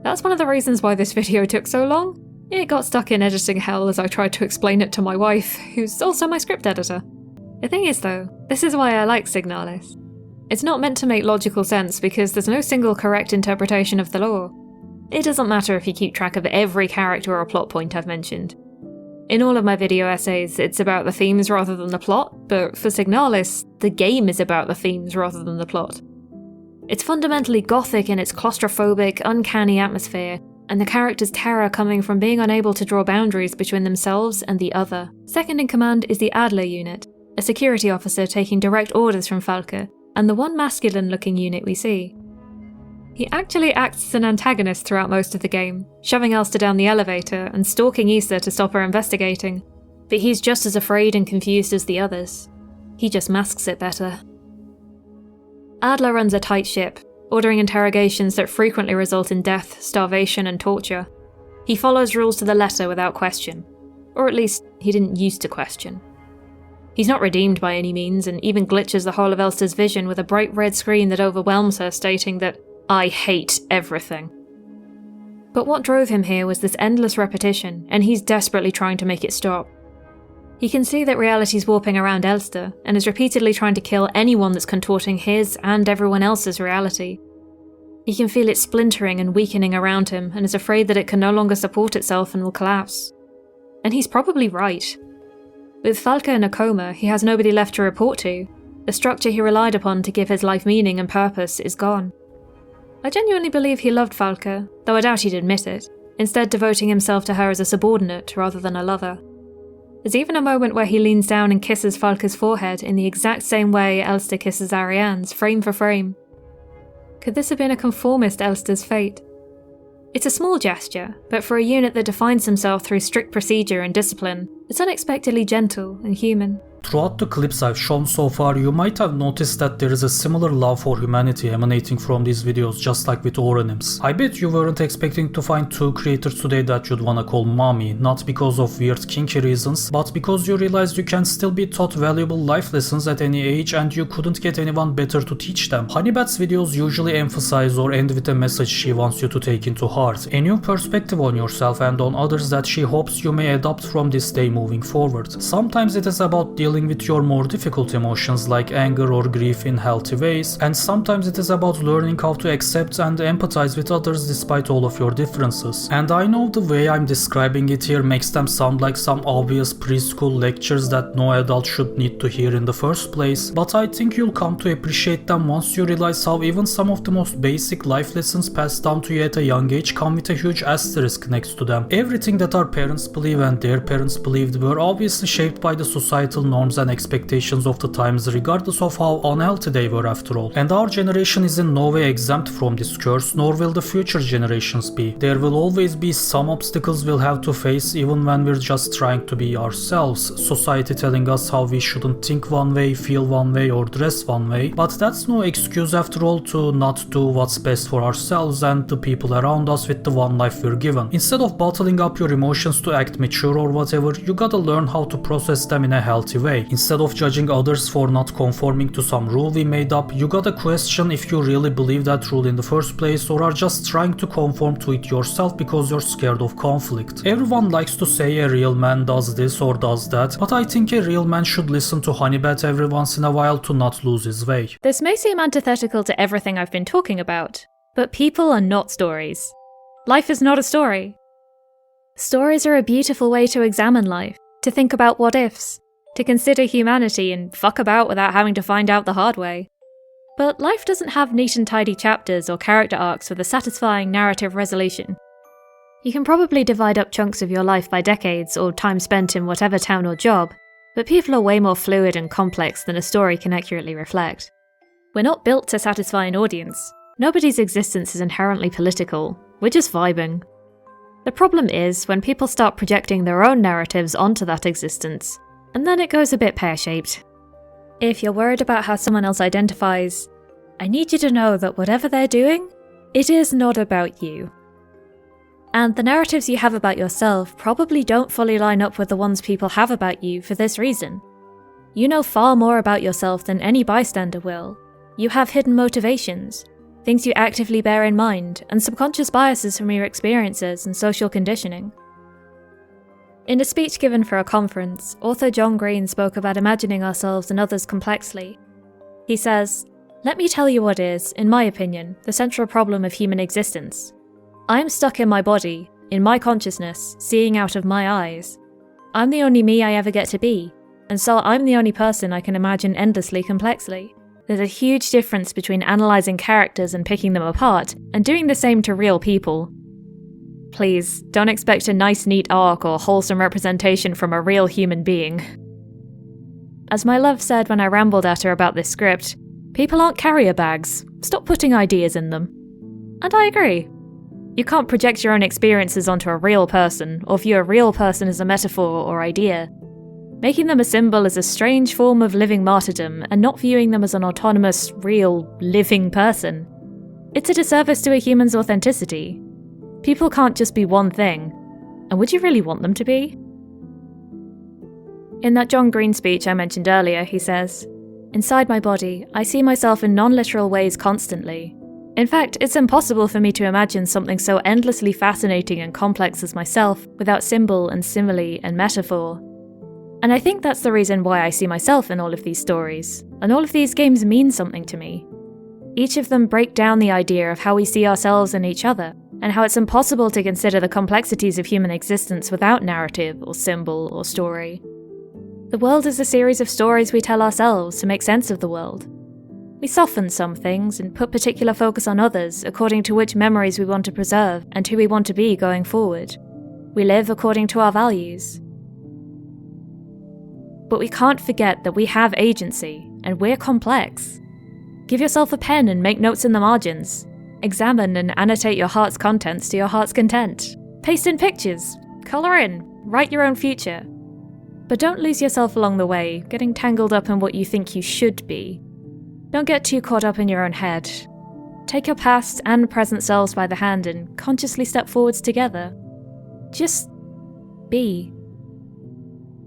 That's one of the reasons why this video took so long. It got stuck in editing hell as I tried to explain it to my wife, who's also my script editor. The thing is though, this is why I like Signalis. It's not meant to make logical sense because there's no single correct interpretation of the lore. It doesn't matter if you keep track of every character or plot point I've mentioned. In all of my video essays, it's about the themes rather than the plot, but for Signalis, the game is about the themes rather than the plot. It's fundamentally gothic in its claustrophobic, uncanny atmosphere, and the character's terror coming from being unable to draw boundaries between themselves and the other. Second in command is the Adler unit, a security officer taking direct orders from Falke, and the one masculine-looking unit we see. He actually acts as an antagonist throughout most of the game, shoving Elster down the elevator and stalking Issa to stop her investigating. But he's just as afraid and confused as the others. He just masks it better. Adler runs a tight ship, ordering interrogations that frequently result in death, starvation, and torture. He follows rules to the letter without question. Or at least, he didn't used to question. He's not redeemed by any means, and even glitches the whole of Elster's vision with a bright red screen that overwhelms her, stating that, "I hate everything." But what drove him here was this endless repetition, and he's desperately trying to make it stop. He can see that reality's warping around Elster, and is repeatedly trying to kill anyone that's contorting his and everyone else's reality. He can feel it splintering and weakening around him, and is afraid that it can no longer support itself and will collapse. And he's probably right. With Falke in a coma, he has nobody left to report to. The structure he relied upon to give his life meaning and purpose is gone. I genuinely believe he loved Falke, though I doubt he'd admit it, instead devoting himself to her as a subordinate rather than a lover. There's even a moment where he leans down and kisses Falke's forehead in the exact same way Elster kisses Ariane's, frame for frame. Could this have been a conformist Elster's fate? It's a small gesture, but for a unit that defines himself through strict procedure and discipline, it's unexpectedly gentle and human. Throughout the clips I've shown so far, you might have noticed that there is a similar love for humanity emanating from these videos, just like with Auranyms. I bet you weren't expecting to find two creators today that you'd wanna call mommy, not because of weird kinky reasons, but because you realized you can still be taught valuable life lessons at any age and you couldn't get anyone better to teach them. Honeybat's videos usually emphasize or end with a message she wants you to take into heart, a new perspective on yourself and on others that she hopes you may adopt from this day moving forward. Sometimes it is about dealing with your more difficult emotions like anger or grief in healthy ways, and sometimes it is about learning how to accept and empathize with others despite all of your differences. And I know the way I'm describing it here makes them sound like some obvious preschool lectures that no adult should need to hear in the first place, but I think you'll come to appreciate them once you realize how even some of the most basic life lessons passed down to you at a young age come with a huge asterisk next to them. Everything that our parents believe and their parents believed were obviously shaped by the societal norms and expectations of the times, regardless of how unhealthy they were after all. And our generation is in no way exempt from this curse, nor will the future generations be. There will always be some obstacles we'll have to face even when we're just trying to be ourselves. Society telling us how we shouldn't think one way, feel one way, or dress one way, but that's no excuse after all to not do what's best for ourselves and the people around us with the one life we're given. Instead of bottling up your emotions to act mature or whatever, you gotta learn how to process them in a healthy way. Instead of judging others for not conforming to some rule we made up, you gotta question if you really believe that rule in the first place or are just trying to conform to it yourself because you're scared of conflict. Everyone likes to say a real man does this or does that, but I think a real man should listen to Honeybat every once in a while to not lose his way. This may seem antithetical to everything I've been talking about, but people are not stories. Life is not a story. Stories are a beautiful way to examine life, to think about what ifs, to consider humanity and fuck about without having to find out the hard way. But life doesn't have neat and tidy chapters or character arcs with a satisfying narrative resolution. You can probably divide up chunks of your life by decades or time spent in whatever town or job, but people are way more fluid and complex than a story can accurately reflect. We're not built to satisfy an audience. Nobody's existence is inherently political. We're just vibing. The problem is when people start projecting their own narratives onto that existence, and then it goes a bit pear-shaped. If you're worried about how someone else identifies, I need you to know that whatever they're doing, it is not about you. And the narratives you have about yourself probably don't fully line up with the ones people have about you for this reason. You know far more about yourself than any bystander will. You have hidden motivations, things you actively bear in mind, and subconscious biases from your experiences and social conditioning. In a speech given for a conference, author John Green spoke about imagining ourselves and others complexly. He says, "Let me tell you what is, in my opinion, the central problem of human existence. I am stuck in my body, in my consciousness, seeing out of my eyes. I'm the only me I ever get to be, and so I'm the only person I can imagine endlessly complexly. There's a huge difference between analysing characters and picking them apart, and doing the same to real people. Please, don't expect a nice neat arc or wholesome representation from a real human being." As my love said when I rambled at her about this script, people aren't carrier bags. Stop putting ideas in them. And I agree. You can't project your own experiences onto a real person, or view a real person as a metaphor or idea. Making them a symbol is a strange form of living martyrdom, and not viewing them as an autonomous, real, living person. It's a disservice to a human's authenticity. People can't just be one thing, and would you really want them to be? In that John Green speech I mentioned earlier, he says, "Inside my body, I see myself in non-literal ways constantly. In fact, it's impossible for me to imagine something so endlessly fascinating and complex as myself without symbol and simile and metaphor. And I think that's the reason why I see myself in all of these stories, and all of these games mean something to me. Each of them break down the idea of how we see ourselves and each other, and how it's impossible to consider the complexities of human existence without narrative or symbol or story. The world is a series of stories we tell ourselves to make sense of the world. We soften some things and put particular focus on others according to which memories we want to preserve and who we want to be going forward. We live according to our values. But we can't forget that we have agency, and we're complex. Give yourself a pen and make notes in the margins. Examine and annotate your heart's contents to your heart's content. Paste in pictures. Colour in. Write your own future. But don't lose yourself along the way, getting tangled up in what you think you should be. Don't get too caught up in your own head. Take your past and present selves by the hand and consciously step forwards together. Just be.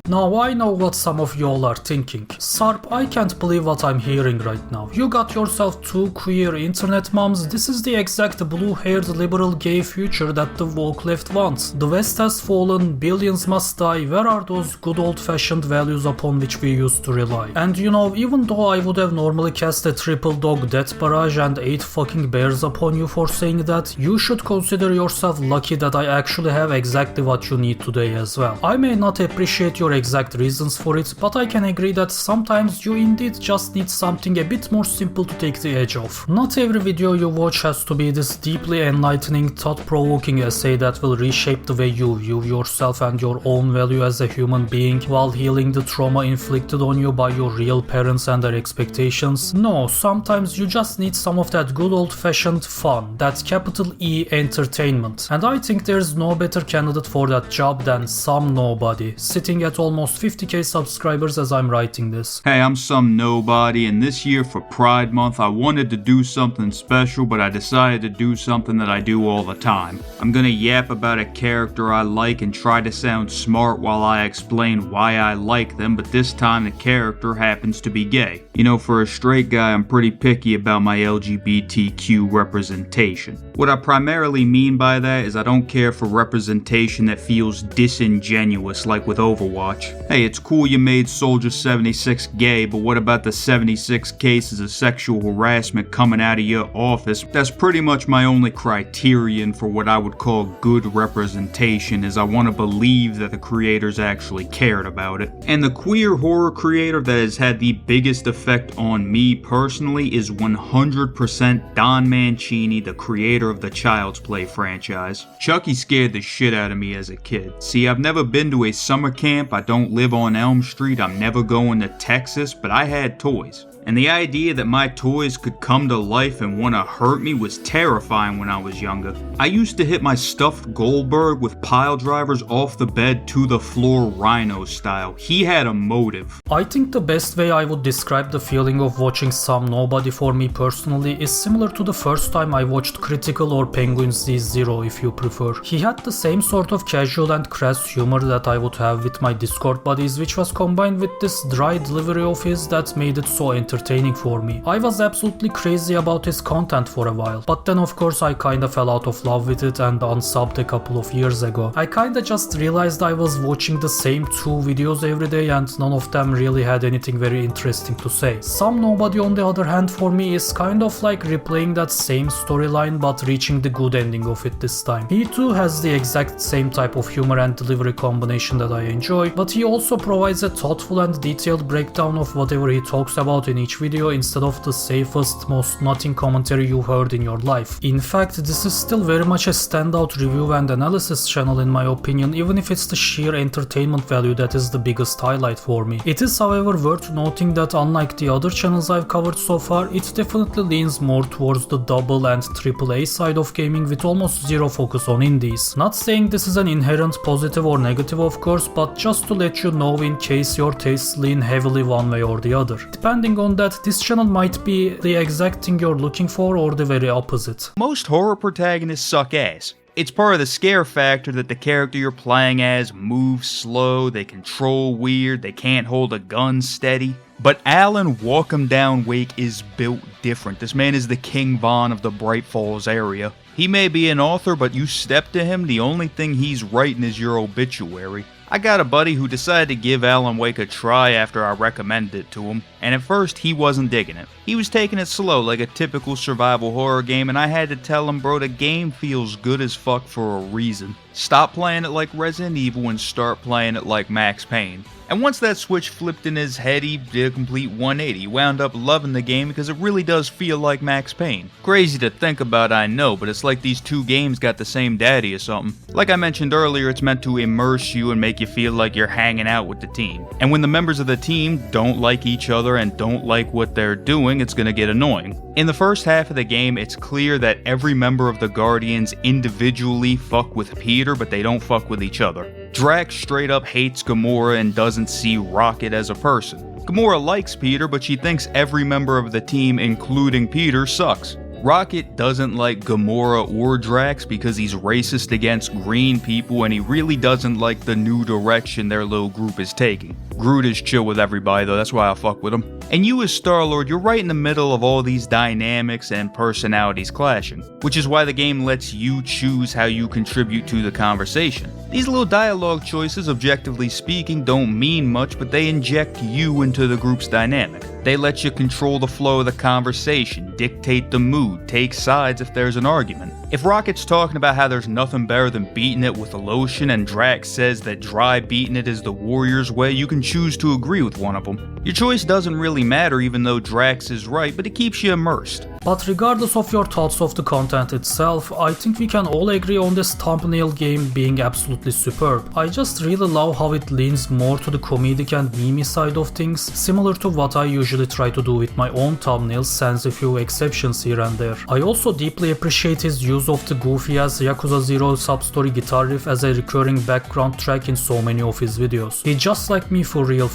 Now I know what some of y'all are thinking. Sarp, I can't believe what I'm hearing right now. You got yourself two queer internet moms. This is the exact blue-haired liberal gay future that the woke left wants. The West has fallen, billions must die. Where are those good old-fashioned values upon which we used to rely? And you know, even though I would have normally cast a triple dog death barrage and 8 fucking bears upon you for saying that, you should consider yourself lucky that I actually have exactly what you need today as well. I may not appreciate your exact reasons for it, but I can agree that sometimes you indeed just need something a bit more simple to take the edge off. Not every video you watch has to be this deeply enlightening, thought-provoking essay that will reshape the way you view yourself and your own value as a human being while healing the trauma inflicted on you by your real parents and their expectations. No, sometimes you just need some of that good old-fashioned fun, that capital E entertainment. And I think there's no better candidate for that job than some nobody, sitting at almost 50k subscribers as I'm writing this. Hey, I'm some nobody, and this year for Pride Month I wanted to do something special, but I decided to do something that I do all the time. I'm gonna yap about a character I like and try to sound smart while I explain why I like them, but this time the character happens to be gay. You know, for a straight guy, I'm pretty picky about my LGBTQ representation. What I primarily mean by that is I don't care for representation that feels disingenuous like with Overwatch. Hey, it's cool you made Soldier 76 gay, but what about the 76 cases of sexual harassment coming out of your office? That's pretty much my only criterion for what I would call good representation, is I want to believe that the creators actually cared about it. And the queer horror creator that has had the biggest effect on me personally is 100% Don Mancini, the creator of the Child's Play franchise. Chucky scared the shit out of me as a kid. See, I've never been to a summer camp, I don't live on Elm Street, I'm never going to Texas, but I had toys. And the idea that my toys could come to life and want to hurt me was terrifying when I was younger. I used to hit my stuffed Goldberg with pile drivers off the bed to the floor Rhino style. He had a motive. I think the best way I would describe the feeling of watching Some Nobody for me personally is similar to the first time I watched Critical or Penguin Z0 if you prefer. He had the same sort of casual and crass humor that I would have with my Discord buddies, which was combined with this dry delivery of his that made it so entertaining for me. I was absolutely crazy about his content for a while, but then of course I kinda fell out of love with it and unsubbed a couple of years ago. I kinda just realized I was watching the same 2 videos every day and none of them really had anything very interesting to say. Some Nobody on the other hand for me is kind of like replaying that same storyline but reaching the good ending of it this time. He too has the exact same type of humor and delivery combination that I enjoy, but he also provides a thoughtful and detailed breakdown of whatever he talks about in each video instead of the safest, most nothing commentary you heard in your life. In fact, this is still very much a standout review and analysis channel in my opinion, even if it's the sheer entertainment value that is the biggest highlight for me. It is however worth noting that unlike the other channels I've covered so far, it definitely leans more towards the double and AAA side of gaming with almost zero focus on indies. Not saying this is an inherent positive or negative of course, but just to let you know in case your tastes lean heavily one way or the other. Depending on that, this channel might be the exact thing you're looking for or the very opposite. Most horror protagonists suck ass. It's part of the scare factor that the character you're playing as moves slow, they control weird, they can't hold a gun steady. But Alan Walk'em Down Wake is built different. This man is the King Von of the Bright Falls area. He may be an author, but you step to him, the only thing he's writing is your obituary. I got a buddy who decided to give Alan Wake a try after I recommended it to him, and at first he wasn't digging it. He was taking it slow like a typical survival horror game, and I had to tell him, bro, the game feels good as fuck for a reason. Stop playing it like Resident Evil and start playing it like Max Payne. And once that switch flipped in his head, he did a complete 180. He wound up loving the game because it really does feel like Max Payne. Crazy to think about, I know, but it's like these 2 games got the same daddy or something. Like I mentioned earlier, it's meant to immerse you and make you feel like you're hanging out with the team. And when the members of the team don't like each other and don't like what they're doing, it's gonna get annoying. In the first half of the game, it's clear that every member of the Guardians individually fuck with Pia, Peter, but they don't fuck with each other. Drax straight up hates Gamora and doesn't see Rocket as a person. Gamora likes Peter, but she thinks every member of the team, including Peter, sucks. Rocket doesn't like Gamora or Drax because he's racist against green people and he really doesn't like the new direction their little group is taking. Groot is chill with everybody though, that's why I fuck with him. And you as Star-Lord, you're right in the middle of all these dynamics and personalities clashing, which is why the game lets you choose how you contribute to the conversation. These little dialogue choices, objectively speaking, don't mean much, but they inject you into the group's dynamic. They let you control the flow of the conversation, dictate the mood, take sides if there's an argument. If Rocket's talking about how there's nothing better than beating it with a lotion and Drax says that dry beating it is the warrior's way, you can choose to agree with one of them. Your choice doesn't really matter even though Drax is right, but it keeps you immersed. But regardless of your thoughts of the content itself, I think we can all agree on this thumbnail game being absolutely superb. I just really love how it leans more to the comedic and meme side of things, similar to what I usually try to do with my own thumbnails, sans a few exceptions here and there. I also deeply appreciate his use of the goofy as Yakuza 0 sub-story guitar riff as a recurring background track in so many of his videos. He's just like me for real.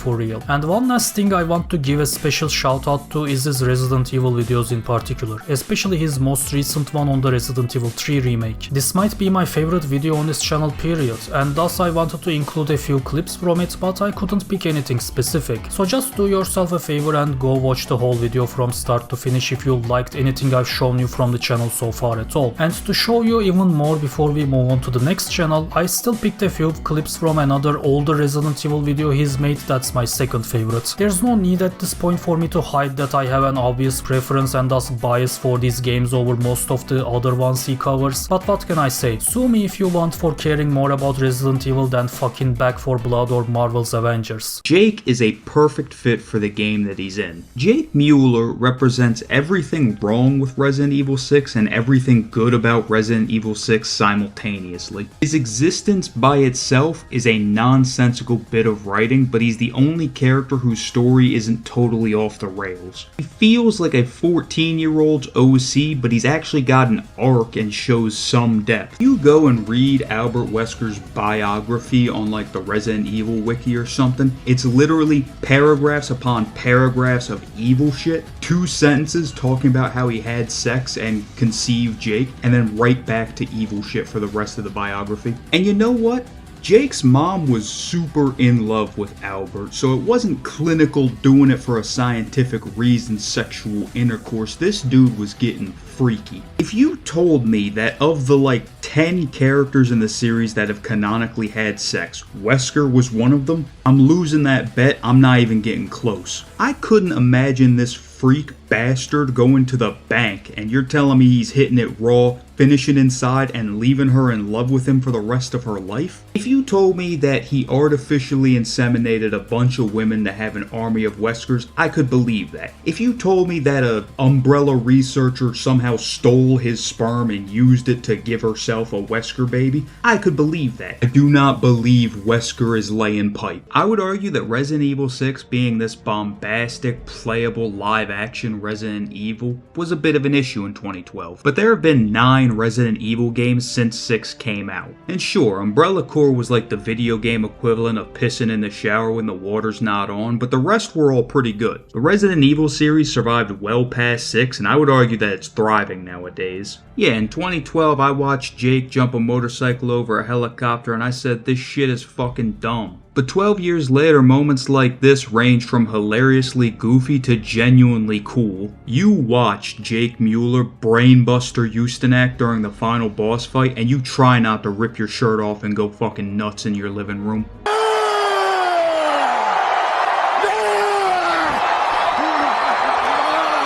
And one last thing I want to give a special shout out to is his Resident Evil videos in particular, especially his most recent one on the Resident Evil 3 remake. This might be my favorite video on his channel period, and thus I wanted to include a few clips from it, but I couldn't pick anything specific. So just do yourself a favor and go watch the whole video from start to finish if you liked anything I've shown you from the channel so far at all. And to show you even more before we move on to the next channel, I still picked a few clips from another older Resident Evil video he's made that's my second favorite. There's no need at this point for me to hide that I have an obvious preference and thus bias for these games over most of the other ones he covers, but what can I say? Sue me if you want for caring more about Resident Evil than fucking Back 4 Blood or Marvel's Avengers. Jake is a perfect fit for the game that he's in. Jake Mueller represents everything wrong with Resident Evil 6 and everything good about Resident Evil 6 simultaneously. His existence by itself is a nonsensical bit of writing, but he's the only character whose story isn't totally off the rails. He feels like a 14-year-old's OC, but he's actually got an arc and shows some depth. You go and read Albert Wesker's biography on like the Resident Evil wiki or something, it's literally paragraphs upon paragraphs of evil shit, 2 sentences talking about how he had sex and conceived Jake, and then right back to evil shit for the rest of the biography. And you know what? Jake's mom was super in love with Albert, so it wasn't clinical doing it for a scientific reason sexual intercourse. This dude was getting freaky. If you told me that of the like 10 characters in the series that have canonically had sex, Wesker was one of them, I'm losing that bet. I'm not even getting close. I couldn't imagine this freak bastard going to the bank and you're telling me he's hitting it raw, finishing inside, and leaving her in love with him for the rest of her life? If you told me that he artificially inseminated a bunch of women to have an army of Weskers, I could believe that. If you told me that a Umbrella researcher somehow stole his sperm and used it to give herself a Wesker baby, I could believe that. I do not believe Wesker is laying pipe. I would argue that Resident Evil 6 being this bombastic, playable, live-action Resident Evil was a bit of an issue in 2012, but there have been 9 Resident Evil games since 6 came out. And sure, Umbrella Corps was like the video game equivalent of pissing in the shower when the water's not on, but the rest were all pretty good. The Resident Evil series survived well past 6, and I would argue that it's thriving nowadays. Yeah, in 2012 I watched Jake jump a motorcycle over a helicopter and I said this shit is fucking dumb. But 12 years later, moments like this range from hilariously goofy to genuinely cool. You watch Jake Mueller brainbuster Eustanak during the final boss fight and you try not to rip your shirt off and go fucking nuts in your living room.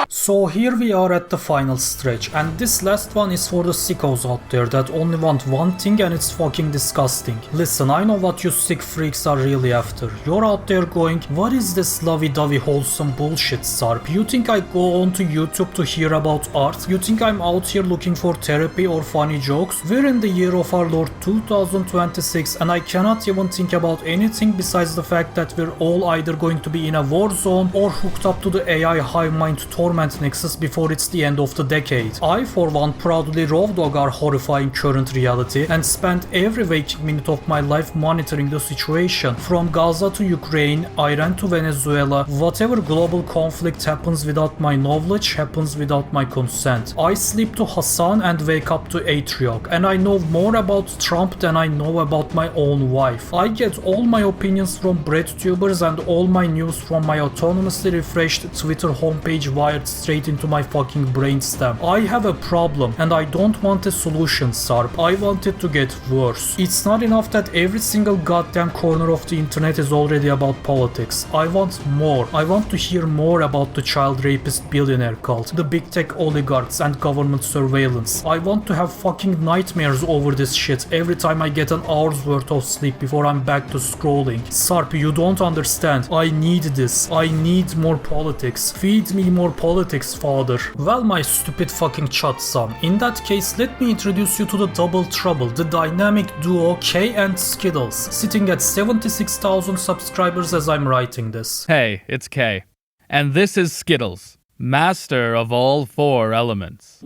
So here we are at the final stretch, and this last one is for the sickos out there that only want one thing and it's fucking disgusting. Listen, I know what you sick freaks are really after. You're out there going, what is this lovey-dovey wholesome bullshit, Sarp? You think I go onto YouTube to hear about art? You think I'm out here looking for therapy or funny jokes? We're in the year of our Lord 2026 and I cannot even think about anything besides the fact that we're all either going to be in a war zone or hooked up to the AI hive mind torment government nexus before it's the end of the decade. I, for one, proudly raw dog our horrifying current reality and spent every waking minute of my life monitoring the situation. From Gaza to Ukraine, Iran to Venezuela, whatever global conflict happens without my knowledge happens without my consent. I sleep to Hassan and wake up to Atriok, and I know more about Trump than I know about my own wife. I get all my opinions from breadtubers and all my news from my autonomously refreshed Twitter homepage wired straight into my fucking brainstem. I have a problem and I don't want a solution, Sarp. I want it to get worse. It's not enough that every single goddamn corner of the internet is already about politics. I want more. I want to hear more about the child rapist billionaire cult, the big tech oligarchs and government surveillance. I want to have fucking nightmares over this shit every time I get an hour's worth of sleep before I'm back to scrolling. Sarp, you don't understand. I need this. I need more politics. Feed me more politics, father. Well, my stupid fucking chat son. In that case, let me introduce you to the double trouble, the dynamic duo K and Skittles, sitting at 76,000 subscribers as I'm writing this. Hey, it's K. And this is Skittles, master of all four elements.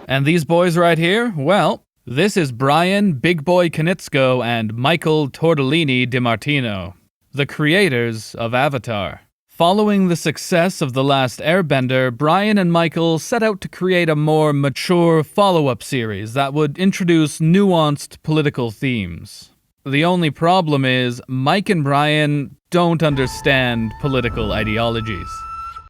And these boys right here, well, this is Brian Big Boy Knitzko and Michael Tortellini DiMartino, the creators of Avatar. Following the success of The Last Airbender, Brian and Michael set out to create a more mature follow-up series that would introduce nuanced political themes. The only problem is, Mike and Brian don't understand political ideologies.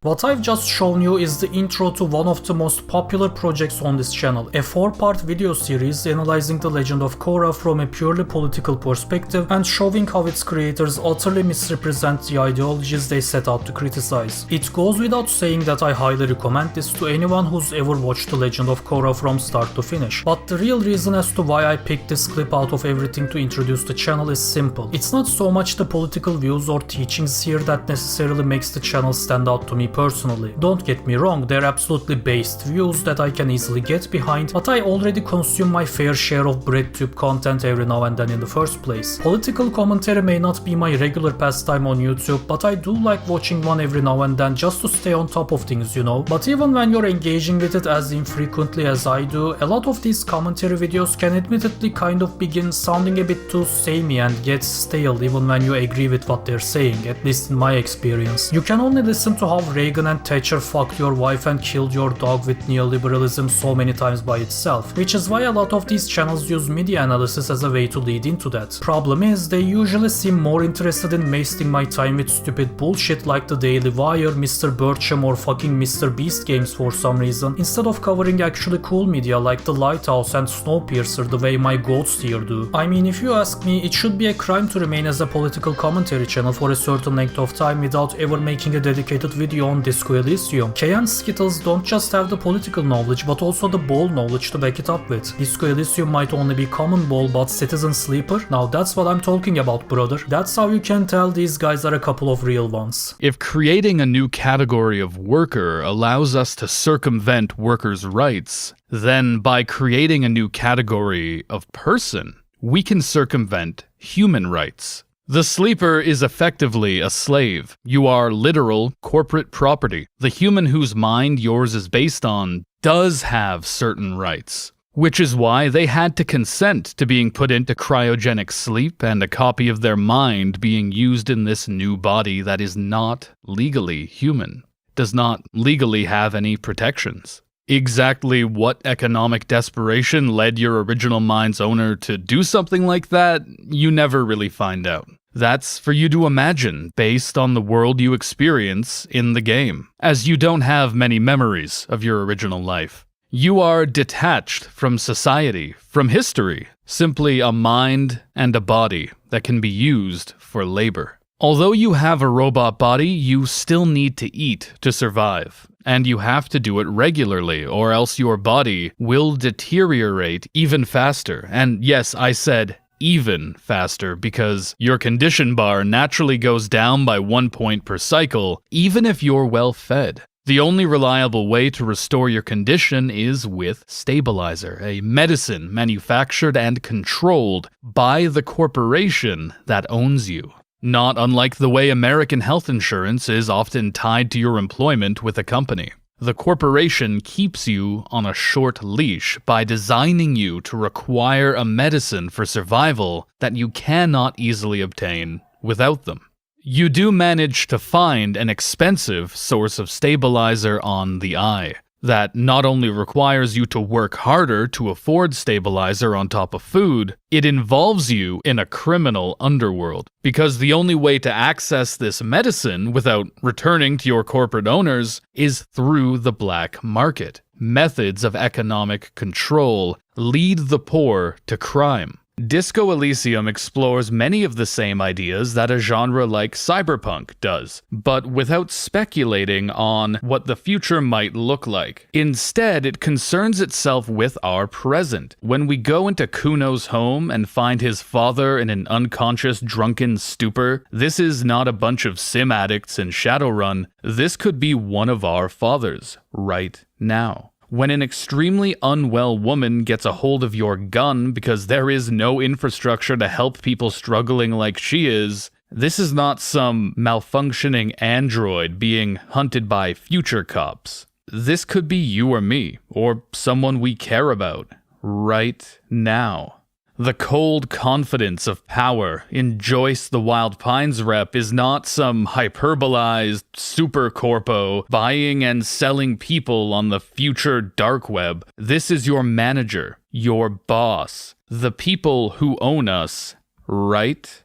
What I've just shown you is the intro to one of the most popular projects on this channel, a 4-part video series analyzing the legend of Korra from a purely political perspective and showing how its creators utterly misrepresent the ideologies they set out to criticize. It goes without saying that I highly recommend this to anyone who's ever watched the legend of Korra from start to finish, but the real reason as to why I picked this clip out of everything to introduce the channel is simple. It's not so much the political views or teachings here that necessarily makes the channel stand out to me personally. Don't get me wrong, they're absolutely based views that I can easily get behind, but I already consume my fair share of breadtube content every now and then in the first place. Political commentary may not be my regular pastime on YouTube, but I do like watching one every now and then just to stay on top of things, you know. But even when you're engaging with it as infrequently as I do, a lot of these commentary videos can admittedly kind of begin sounding a bit too samey and get stale even when you agree with what they're saying, at least in my experience. You can only listen to how Reagan and Thatcher fucked your wife and killed your dog with neoliberalism so many times by itself, which is why a lot of these channels use media analysis as a way to lead into that. Problem is, they usually seem more interested in wasting my time with stupid bullshit like the Daily Wire, Mr. Bircham or fucking Mr. Beast games for some reason, instead of covering actually cool media like The Lighthouse and Snowpiercer the way my goats here do. I mean, if you ask me, it should be a crime to remain as a political commentary channel for a certain length of time without ever making a dedicated video on Disco Elysium. K and Skittles don't just have the political knowledge but also the ball knowledge to back it up with. Disco Elysium might only be common ball but Citizen Sleeper? Now that's what I'm talking about, brother. That's how you can tell these guys are a couple of real ones. If creating a new category of worker allows us to circumvent workers' rights, then by creating a new category of person, we can circumvent human rights. The sleeper is effectively a slave. You are literal corporate property. The human whose mind yours is based on does have certain rights, which is why they had to consent to being put into cryogenic sleep and a copy of their mind being used in this new body that is not legally human, does not legally have any protections. Exactly what economic desperation led your original mind's owner to do something like that, you never really find out. That's for you to imagine based on the world you experience in the game, as you don't have many memories of your original life. You are detached from society, from history, simply a mind and a body that can be used for labor. Although you have a robot body, you still need to eat to survive. And you have to do it regularly, or else your body will deteriorate even faster. And yes, I said even faster, because your condition bar naturally goes down by 1 point per cycle, even if you're well fed. The only reliable way to restore your condition is with Stabilizer, a medicine manufactured and controlled by the corporation that owns you. Not unlike the way American health insurance is often tied to your employment with a company. The corporation keeps you on a short leash by designing you to require a medicine for survival that you cannot easily obtain without them. You do manage to find an expensive source of stabilizer on the eye that not only requires you to work harder to afford stabilizer on top of food, it involves you in a criminal underworld. Because the only way to access this medicine without returning to your corporate owners is through the black market. Methods of economic control lead the poor to crime. Disco Elysium explores many of the same ideas that a genre like cyberpunk does, but without speculating on what the future might look like. Instead, it concerns itself with our present. When we go into Kuno's home and find his father in an unconscious, drunken stupor, this is not a bunch of sim addicts in Shadowrun. This could be one of our fathers, right now. When an extremely unwell woman gets a hold of your gun because there is no infrastructure to help people struggling like she is, this is not some malfunctioning android being hunted by future cops. This could be you or me, or someone we care about, right now. The cold confidence of power in Joyce the Wild Pines rep is not some hyperbolized super corpo buying and selling people on the future dark web. This is your manager, your boss, the people who own us right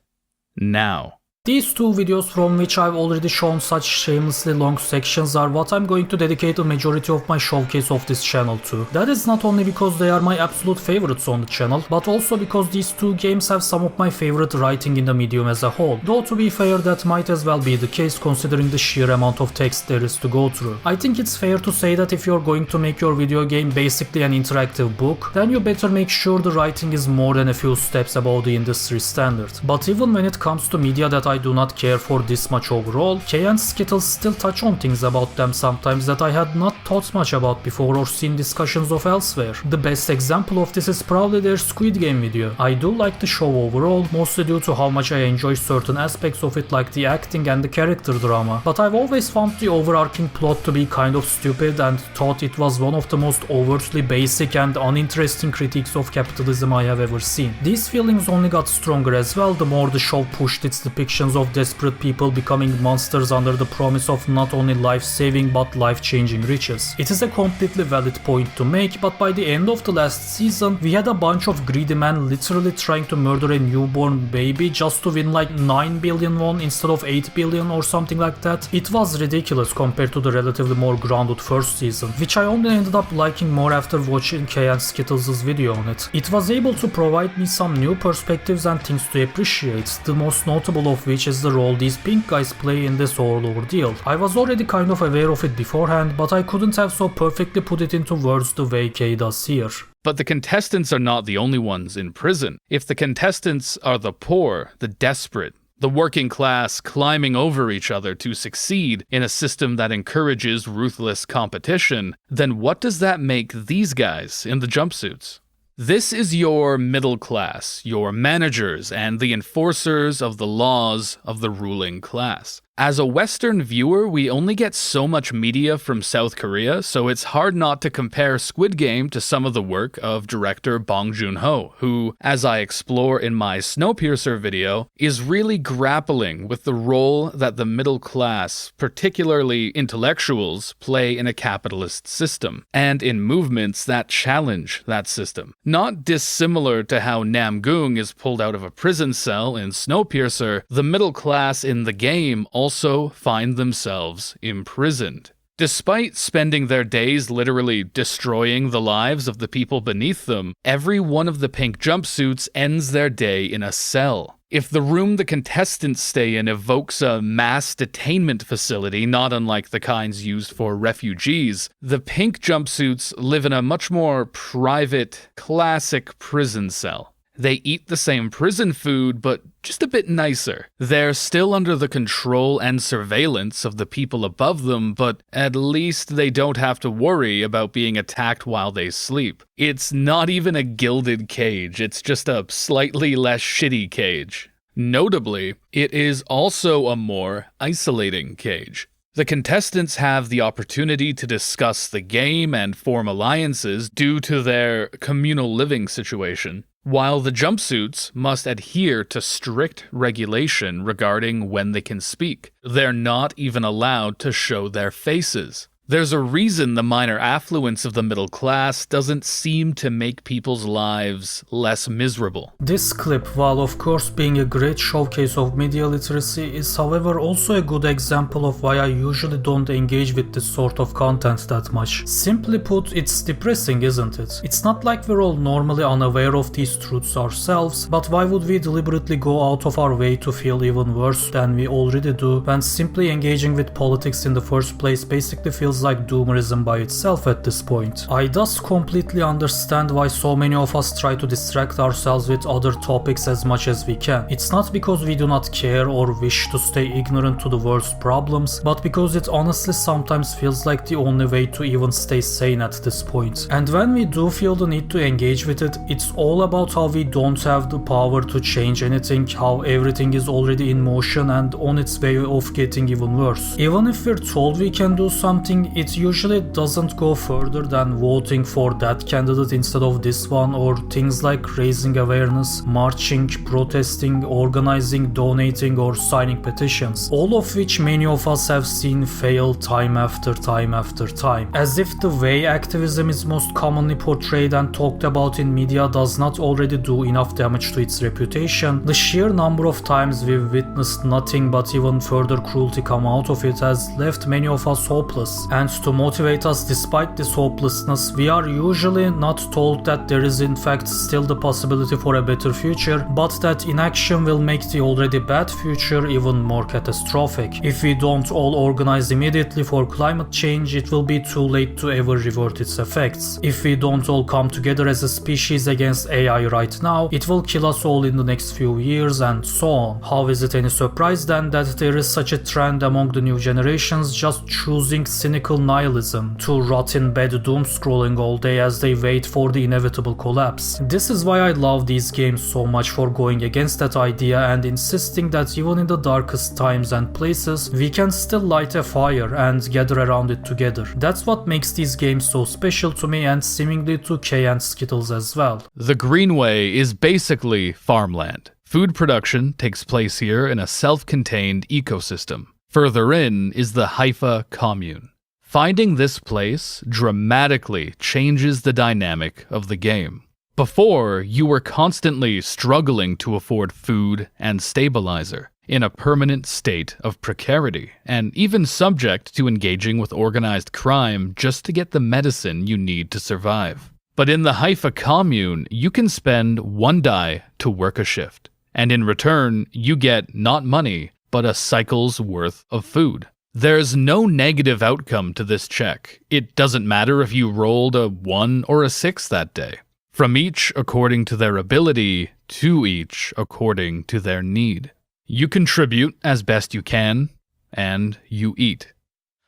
now. These two videos, from which I've already shown such shamelessly long sections, are what I'm going to dedicate the majority of my showcase of this channel to. That is not only because they are my absolute favorites on the channel, but also because these two games have some of my favorite writing in the medium as a whole. Though to be fair, that might as well be the case considering the sheer amount of text there is to go through. I think it's fair to say that if you're going to make your video game basically an interactive book, then you better make sure the writing is more than a few steps above the industry standard. But even when it comes to media that I do not care for this much overall, Kay and Skittles still touch on things about them sometimes that I had not thought much about before or seen discussions of elsewhere. The best example of this is probably their Squid Game video. I do like the show overall, mostly due to how much I enjoy certain aspects of it like the acting and the character drama, but I've always found the overarching plot to be kind of stupid and thought it was one of the most overtly basic and uninteresting critiques of capitalism I have ever seen. These feelings only got stronger as well the more the show pushed its depictions of desperate people becoming monsters under the promise of not only life-saving but life-changing riches. It is a completely valid point to make, but by the end of the last season, we had a bunch of greedy men literally trying to murder a newborn baby just to win like 9 billion won instead of 8 billion or something like that. It was ridiculous compared to the relatively more grounded first season, which I only ended up liking more after watching Kay and Skittles' video on it. It was able to provide me some new perspectives and things to appreciate, the most notable of which is the role these pink guys play in this whole ordeal. I was already kind of aware of it beforehand, but I couldn't have so perfectly put it into words the way Kay does here. But the contestants are not the only ones in prison. If the contestants are the poor, the desperate, the working class climbing over each other to succeed in a system that encourages ruthless competition, then what does that make these guys in the jumpsuits? This is your middle class, your managers, and the enforcers of the laws of the ruling class. As a Western viewer, we only get so much media from South Korea, so it's hard not to compare Squid Game to some of the work of director Bong Joon-ho, who, as I explore in my Snowpiercer video, is really grappling with the role that the middle class, particularly intellectuals, play in a capitalist system, and in movements that challenge that system. Not dissimilar to how Namgung is pulled out of a prison cell in Snowpiercer, the middle class in the game also find themselves imprisoned. Despite spending their days literally destroying the lives of the people beneath them, every one of the pink jumpsuits ends their day in a cell. If the room the contestants stay in evokes a mass detainment facility, not unlike the kinds used for refugees, the pink jumpsuits live in a much more private, classic prison cell. They eat the same prison food, but just a bit nicer. They're still under the control and surveillance of the people above them, but at least they don't have to worry about being attacked while they sleep. It's not even a gilded cage, it's just a slightly less shitty cage. Notably, it is also a more isolating cage. The contestants have the opportunity to discuss the game and form alliances due to their communal living situation, while the jumpsuits must adhere to strict regulation regarding when they can speak. They're not even allowed to show their faces. There's a reason the minor affluence of the middle class doesn't seem to make people's lives less miserable. This clip, while of course being a great showcase of media literacy, is however also a good example of why I usually don't engage with this sort of content that much. Simply put, it's depressing, isn't it? It's not like we're all normally unaware of these truths ourselves, but why would we deliberately go out of our way to feel even worse than we already do when simply engaging with politics in the first place basically feels like doomerism by itself at this point. I thus completely understand why so many of us try to distract ourselves with other topics as much as we can. It's not because we do not care or wish to stay ignorant to the world's problems, but because it honestly sometimes feels like the only way to even stay sane at this point. And when we do feel the need to engage with it, it's all about how we don't have the power to change anything, how everything is already in motion and on its way of getting even worse. Even if we're told we can do something, it usually doesn't go further than voting for that candidate instead of this one, or things like raising awareness, marching, protesting, organizing, donating, or signing petitions, all of which many of us have seen fail time after time after time. As if the way activism is most commonly portrayed and talked about in media does not already do enough damage to its reputation, the sheer number of times we've witnessed nothing but even further cruelty come out of it has left many of us hopeless. And to motivate us despite this hopelessness, we are usually not told that there is in fact still the possibility for a better future, but that inaction will make the already bad future even more catastrophic. If we don't all organize immediately for climate change, it will be too late to ever revert its effects. If we don't all come together as a species against AI right now, it will kill us all in the next few years, and so on. How is it any surprise then that there is such a trend among the new generations just choosing cynical nihilism to rot in bed doom scrolling all day as they wait for the inevitable collapse? This is why I love these games so much, for going against that idea and insisting that even in the darkest times and places, we can still light a fire and gather around it together. That's what makes these games so special to me, and seemingly to Kay and Skittles as well. The Greenway is basically farmland. Food production takes place here in a self-contained ecosystem. Further in is the Haifa commune. Finding this place dramatically changes the dynamic of the game. Before, you were constantly struggling to afford food and stabilizer, in a permanent state of precarity, and even subject to engaging with organized crime just to get the medicine you need to survive. But in the Haifa commune, you can spend 1 dai to work a shift, and in return, you get not money, but a cycle's worth of food. There's no negative outcome to this check. It doesn't matter if you rolled a 1 or a 6 that day. From each according to their ability, to each according to their need. You contribute as best you can, and you eat.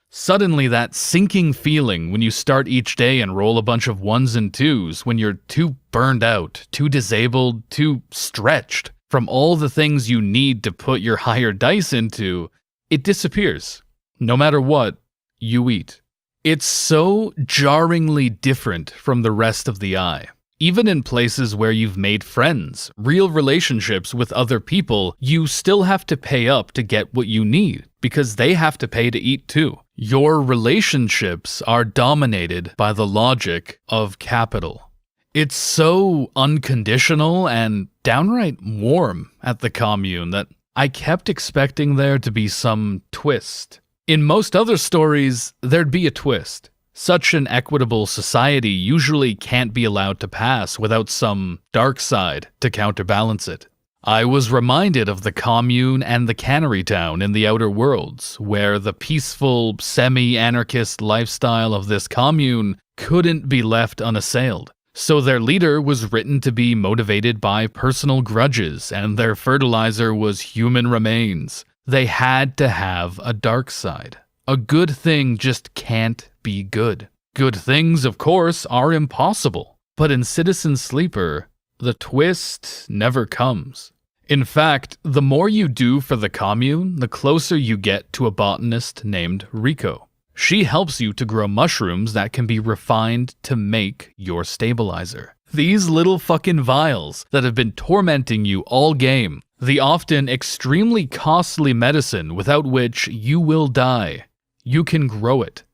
Suddenly that sinking feeling when you start each day and roll a bunch of 1s and 2s, when you're too burned out, too disabled, too stretched from all the things you need to put your higher dice into, it disappears. No matter what, you eat. It's so jarringly different from the rest of the eye. Even in places where you've made friends, real relationships with other people, you still have to pay up to get what you need, because they have to pay to eat too. Your relationships are dominated by the logic of capital. It's so unconditional and downright warm at the commune that I kept expecting there to be some twist. In most other stories, there'd be a twist. Such an equitable society usually can't be allowed to pass without some dark side to counterbalance it. I was reminded of the commune and the cannery town in the Outer Worlds, where the peaceful, semi-anarchist lifestyle of this commune couldn't be left unassailed. So their leader was written to be motivated by personal grudges, and their fertilizer was human remains. They had to have a dark side. A good thing just can't be good. Good things, of course, are impossible. But in Citizen Sleeper, the twist never comes. In fact, the more you do for the commune, the closer you get to a botanist named Rico. She helps you to grow mushrooms that can be refined to make your stabilizer. These little fucking vials that have been tormenting you all game. The often extremely costly medicine without which you will die. You can grow it.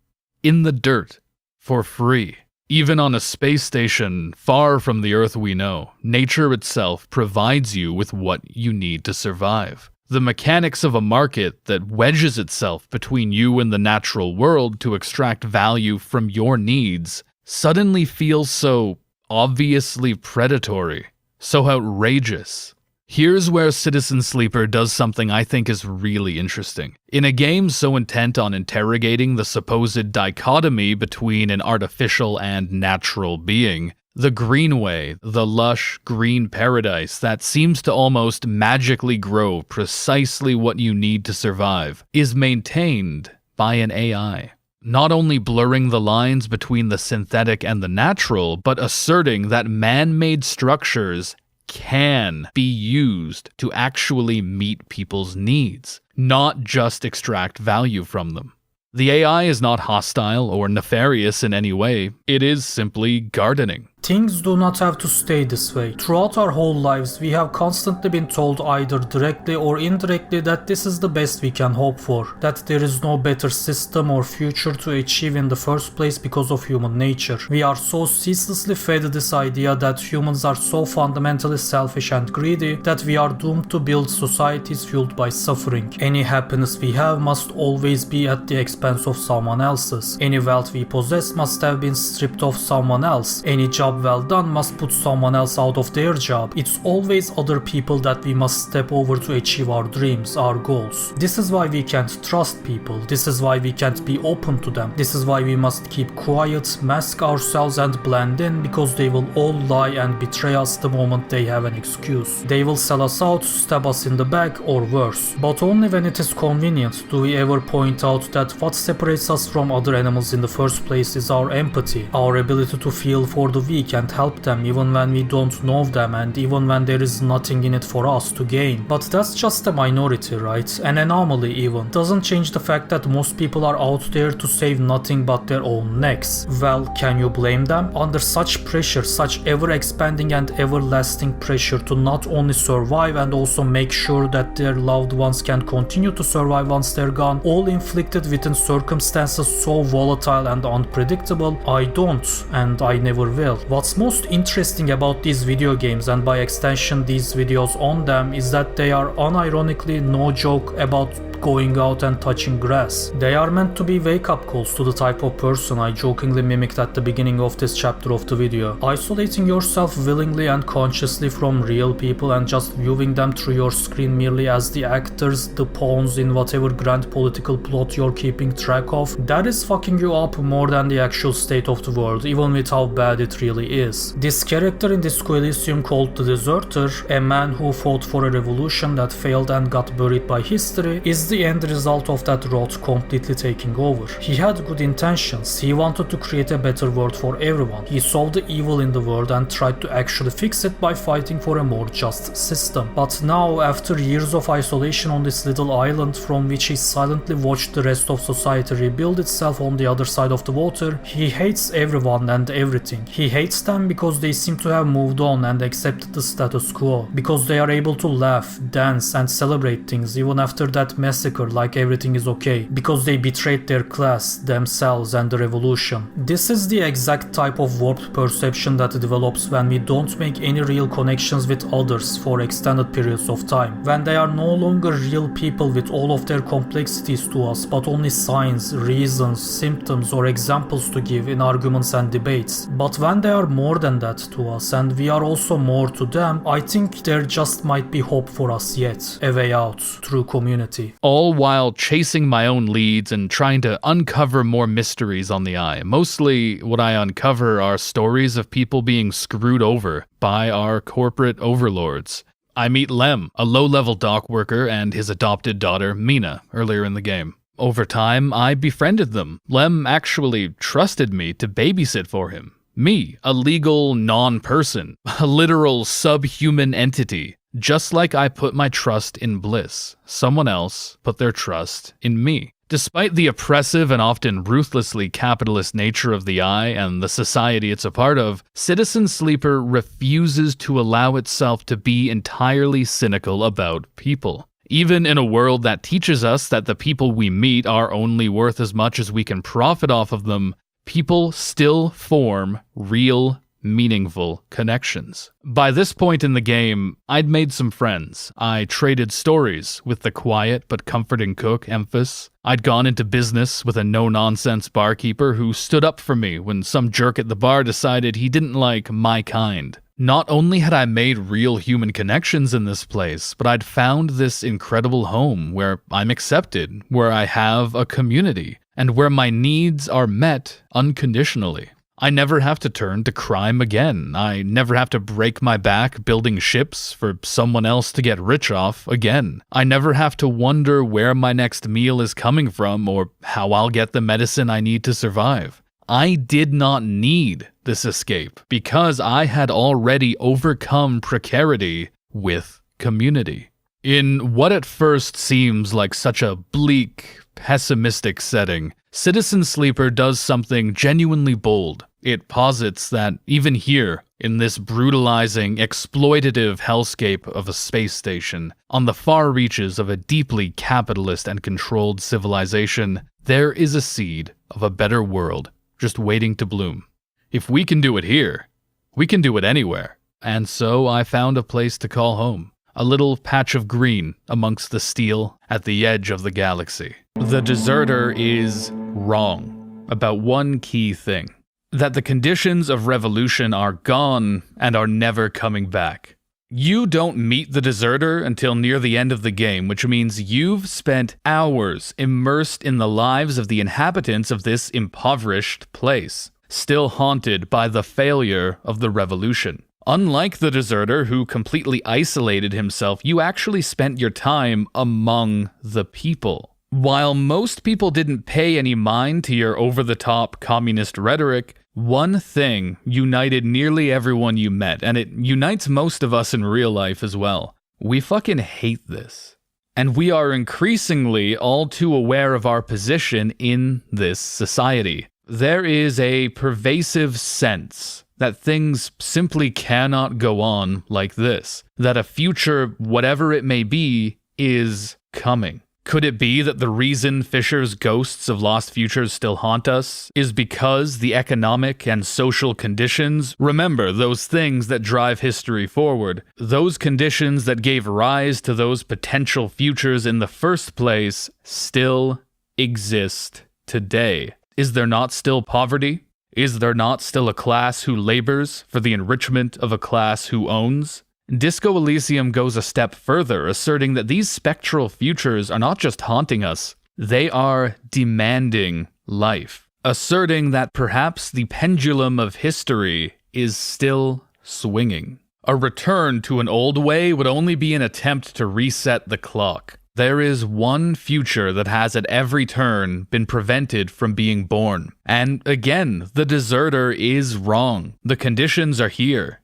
In the dirt. For free. Even on a space station far from the Earth we know, nature itself provides you with what you need to survive. The mechanics of a market that wedges itself between you and the natural world to extract value from your needs suddenly feels so obviously predatory, so outrageous. Here's where Citizen Sleeper does something I think is really interesting. In a game so intent on interrogating the supposed dichotomy between an artificial and natural being, the Greenway, the lush green paradise that seems to almost magically grow precisely what you need to survive, is maintained by an AI. Not only blurring the lines between the synthetic and the natural, but asserting that man-made structures can be used to actually meet people's needs, not just extract value from them. The AI is not hostile or nefarious in any way, it is simply gardening. Things do not have to stay this way. Throughout our whole lives, we have constantly been told either directly or indirectly that this is the best we can hope for, that there is no better system or future to achieve in the first place because of human nature. We are so ceaselessly fed this idea that humans are so fundamentally selfish and greedy that we are doomed to build societies fueled by suffering. Any happiness we have must always be at the expense of someone else's. Any wealth we possess must have been stripped of someone else. Any job well done must put someone else out of their job. It's always other people that we must step over to achieve our dreams, our goals. This is why we can't trust people. This is why we can't be open to them. This is why we must keep quiet, mask ourselves and blend in, because they will all lie and betray us the moment they have an excuse. They will sell us out, stab us in the back, or worse. But only when it is convenient do we ever point out that what separates us from other animals in the first place is our empathy, our ability to feel for the weak and help them even when we don't know them and even when there is nothing in it for us to gain. But that's just a minority, right? An anomaly even. Doesn't change the fact that most people are out there to save nothing but their own necks. Well, can you blame them? Under such pressure, such ever-expanding and everlasting pressure to not only survive and also make sure that their loved ones can continue to survive once they're gone, all inflicted within circumstances so volatile and unpredictable, I don't, and I never will. What's most interesting about these video games, and by extension these videos on them, is that they are unironically no joke about going out and touching grass. They are meant to be wake-up calls to the type of person I jokingly mimicked at the beginning of this chapter of the video. Isolating yourself willingly and consciously from real people and just viewing them through your screen merely as the actors, the pawns in whatever grand political plot you're keeping track of, that is fucking you up more than the actual state of the world, even with how bad it really is. This character in Disco Elysium called the Deserter, a man who fought for a revolution that failed and got buried by history, is the end result of that rot completely taking over. He had good intentions, he wanted to create a better world for everyone. He saw the evil in the world and tried to actually fix it by fighting for a more just system. But now, after years of isolation on this little island from which he silently watched the rest of society rebuild itself on the other side of the water, he hates everyone and everything. He hates them because they seem to have moved on and accepted the status quo, because they are able to laugh, dance and celebrate things even after that massacre like everything is okay, because they betrayed their class, themselves and the revolution. This is the exact type of warped perception that develops when we don't make any real connections with others for extended periods of time, when they are no longer real people with all of their complexities to us, but only signs, reasons, symptoms or examples to give in arguments and debates. But when they are more than that to us and we are also more to them, I think there just might be hope for us yet, a way out through community. All while chasing my own leads and trying to uncover more mysteries on the eye. Mostly what I uncover are stories of people being screwed over by our corporate overlords. I meet Lem, a low-level dock worker, and his adopted daughter, Mina, earlier in the game. Over time, I befriended them. Lem actually trusted me to babysit for him. Me, a legal non-person, a literal subhuman entity, Just like I put my trust in bliss, someone else put their trust in me. Despite the oppressive and often ruthlessly capitalist nature of the Eye and the society it's a part of, Citizen Sleeper refuses to allow itself to be entirely cynical about people. Even in a world that teaches us that the people we meet are only worth as much as we can profit off of them, people still form real, meaningful connections. By this point in the game, I'd made some friends. I traded stories with the quiet but comforting cook, Emphas. I'd gone into business with a no-nonsense barkeeper who stood up for me when some jerk at the bar decided he didn't like my kind. Not only had I made real human connections in this place, but I'd found this incredible home where I'm accepted, where I have a community, and where my needs are met unconditionally. I never have to turn to crime again. I never have to break my back building ships for someone else to get rich off again. I never have to wonder where my next meal is coming from or how I'll get the medicine I need to survive. I did not need this escape because I had already overcome precarity with community. In what at first seems like such a bleak, pessimistic setting, Citizen Sleeper does something genuinely bold. It posits that even here, in this brutalizing, exploitative hellscape of a space station, on the far reaches of a deeply capitalist and controlled civilization, there is a seed of a better world just waiting to bloom. If we can do it here, we can do it anywhere. And so I found a place to call home. A little patch of green amongst the steel at the edge of the galaxy. The deserter is wrong about one key thing. That the conditions of revolution are gone and are never coming back. You don't meet the deserter until near the end of the game, which means you've spent hours immersed in the lives of the inhabitants of this impoverished place, still haunted by the failure of the revolution. Unlike the deserter who completely isolated himself, you actually spent your time among the people. While most people didn't pay any mind to your over-the-top communist rhetoric, one thing united nearly everyone you met, and it unites most of us in real life as well. We fucking hate this. And we are increasingly all too aware of our position in this society. There is a pervasive sense that things simply cannot go on like this. That a future, whatever it may be, is coming. Could it be that the reason Fisher's ghosts of lost futures still haunt us is because the economic and social conditions, remember those things that drive history forward, those conditions that gave rise to those potential futures in the first place, still exist today? Is there not still poverty? Is there not still a class who labors for the enrichment of a class who owns? Disco Elysium goes a step further, asserting that these spectral futures are not just haunting us, they are demanding life, asserting that perhaps the pendulum of history is still swinging. A return to an old way would only be an attempt to reset the clock. There is one future that has at every turn been prevented from being born. And again, the deserter is wrong. The conditions are here.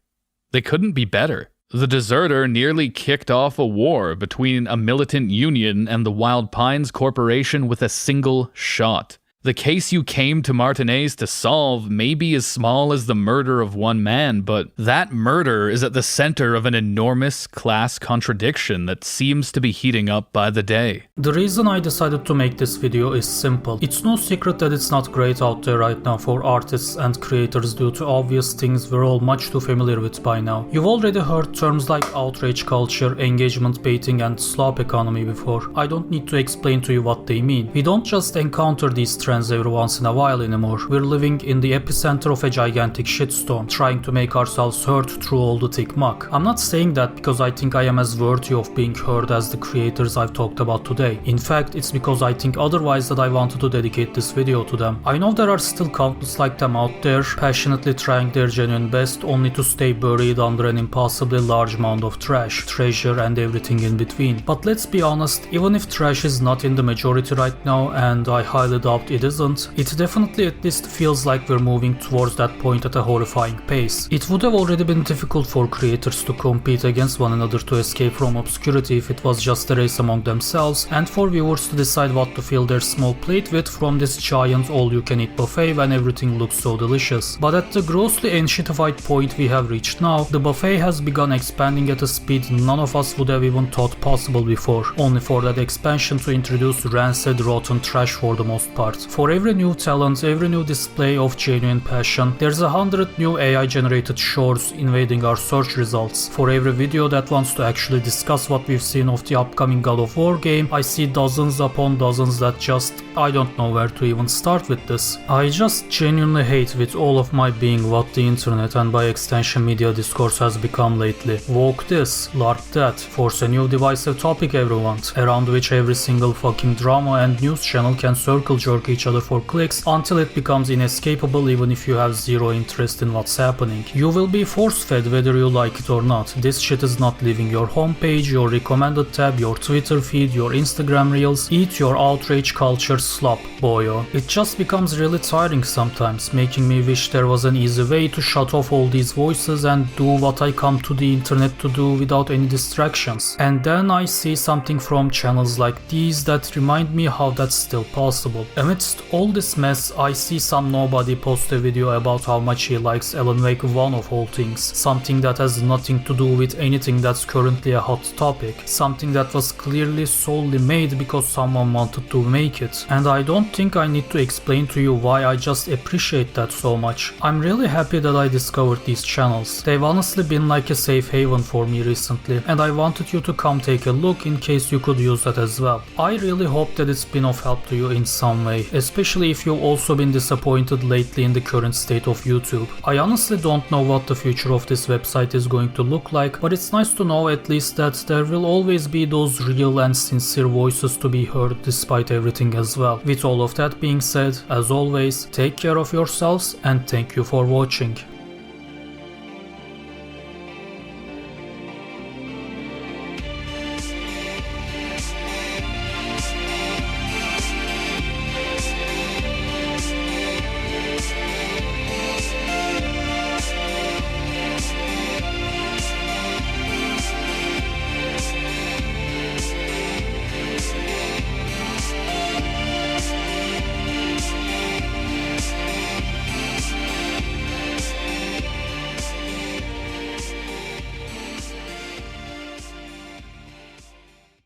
They couldn't be better. The deserter nearly kicked off a war between a militant union and the Wild Pines Corporation with a single shot. The case you came to Martinez to solve may be as small as the murder of one man, but that murder is at the center of an enormous class contradiction that seems to be heating up by the day. The reason I decided to make this video is simple. It's no secret that it's not great out there right now for artists and creators due to obvious things we're all much too familiar with by now. You've already heard terms like outrage culture, engagement baiting, and slop economy before. I don't need to explain to you what they mean. We don't just encounter these trends every once in a while anymore. We're living in the epicenter of a gigantic shitstorm, trying to make ourselves heard through all the thick muck. I'm not saying that because I think I am as worthy of being heard as the creators I've talked about today. In fact, it's because I think otherwise that I wanted to dedicate this video to them. I know there are still countless like them out there, passionately trying their genuine best only to stay buried under an impossibly large mound of trash, treasure, and everything in between. But let's be honest, even if trash is not in the majority right now, and I highly doubt it it isn't, it definitely at least feels like we're moving towards that point at a horrifying pace. It would have already been difficult for creators to compete against one another to escape from obscurity if it was just a race among themselves, and for viewers to decide what to fill their small plate with from this giant all-you-can-eat buffet when everything looks so delicious. But at the grossly enshittified point we have reached now, the buffet has begun expanding at a speed none of us would have even thought possible before, only for that expansion to introduce rancid, rotten trash for the most part. For every new talent, every new display of genuine passion, there's 100 new AI-generated shorts invading our search results. For every video that wants to actually discuss what we've seen of the upcoming God of War game, I see dozens upon dozens that just, I don't know where to even start with this. I just genuinely hate with all of my being what the internet and by extension media discourse has become lately. Woke this, LARP that, force a new divisive topic everyone, around which every single fucking drama and news channel can circle jerk each other for clicks until it becomes inescapable even if you have zero interest in what's happening. You will be force fed whether you like it or not. This shit is not leaving your homepage, your recommended tab, your Twitter feed, your Instagram reels. Eat your outrage culture slop, boyo. It just becomes really tiring sometimes, making me wish there was an easy way to shut off all these voices and do what I come to the internet to do without any distractions. And then I see something from channels like these that remind me how that's still possible. Amidst all this mess, I see some nobody post a video about how much he likes Alan Wake 1 of all things, something that has nothing to do with anything that's currently a hot topic, something that was clearly solely made because someone wanted to make it. And I don't think I need to explain to you why I just appreciate that so much. I'm really happy that I discovered these channels. They've honestly been like a safe haven for me recently, and I wanted you to come take a look in case you could use that as well. I really hope that it's been of help to you in some way, especially if you've also been disappointed lately in the current state of YouTube. I honestly don't know what the future of this website is going to look like, but it's nice to know at least that there will always be those real and sincere voices to be heard despite everything as well. With all of that being said, as always, take care of yourselves and thank you for watching.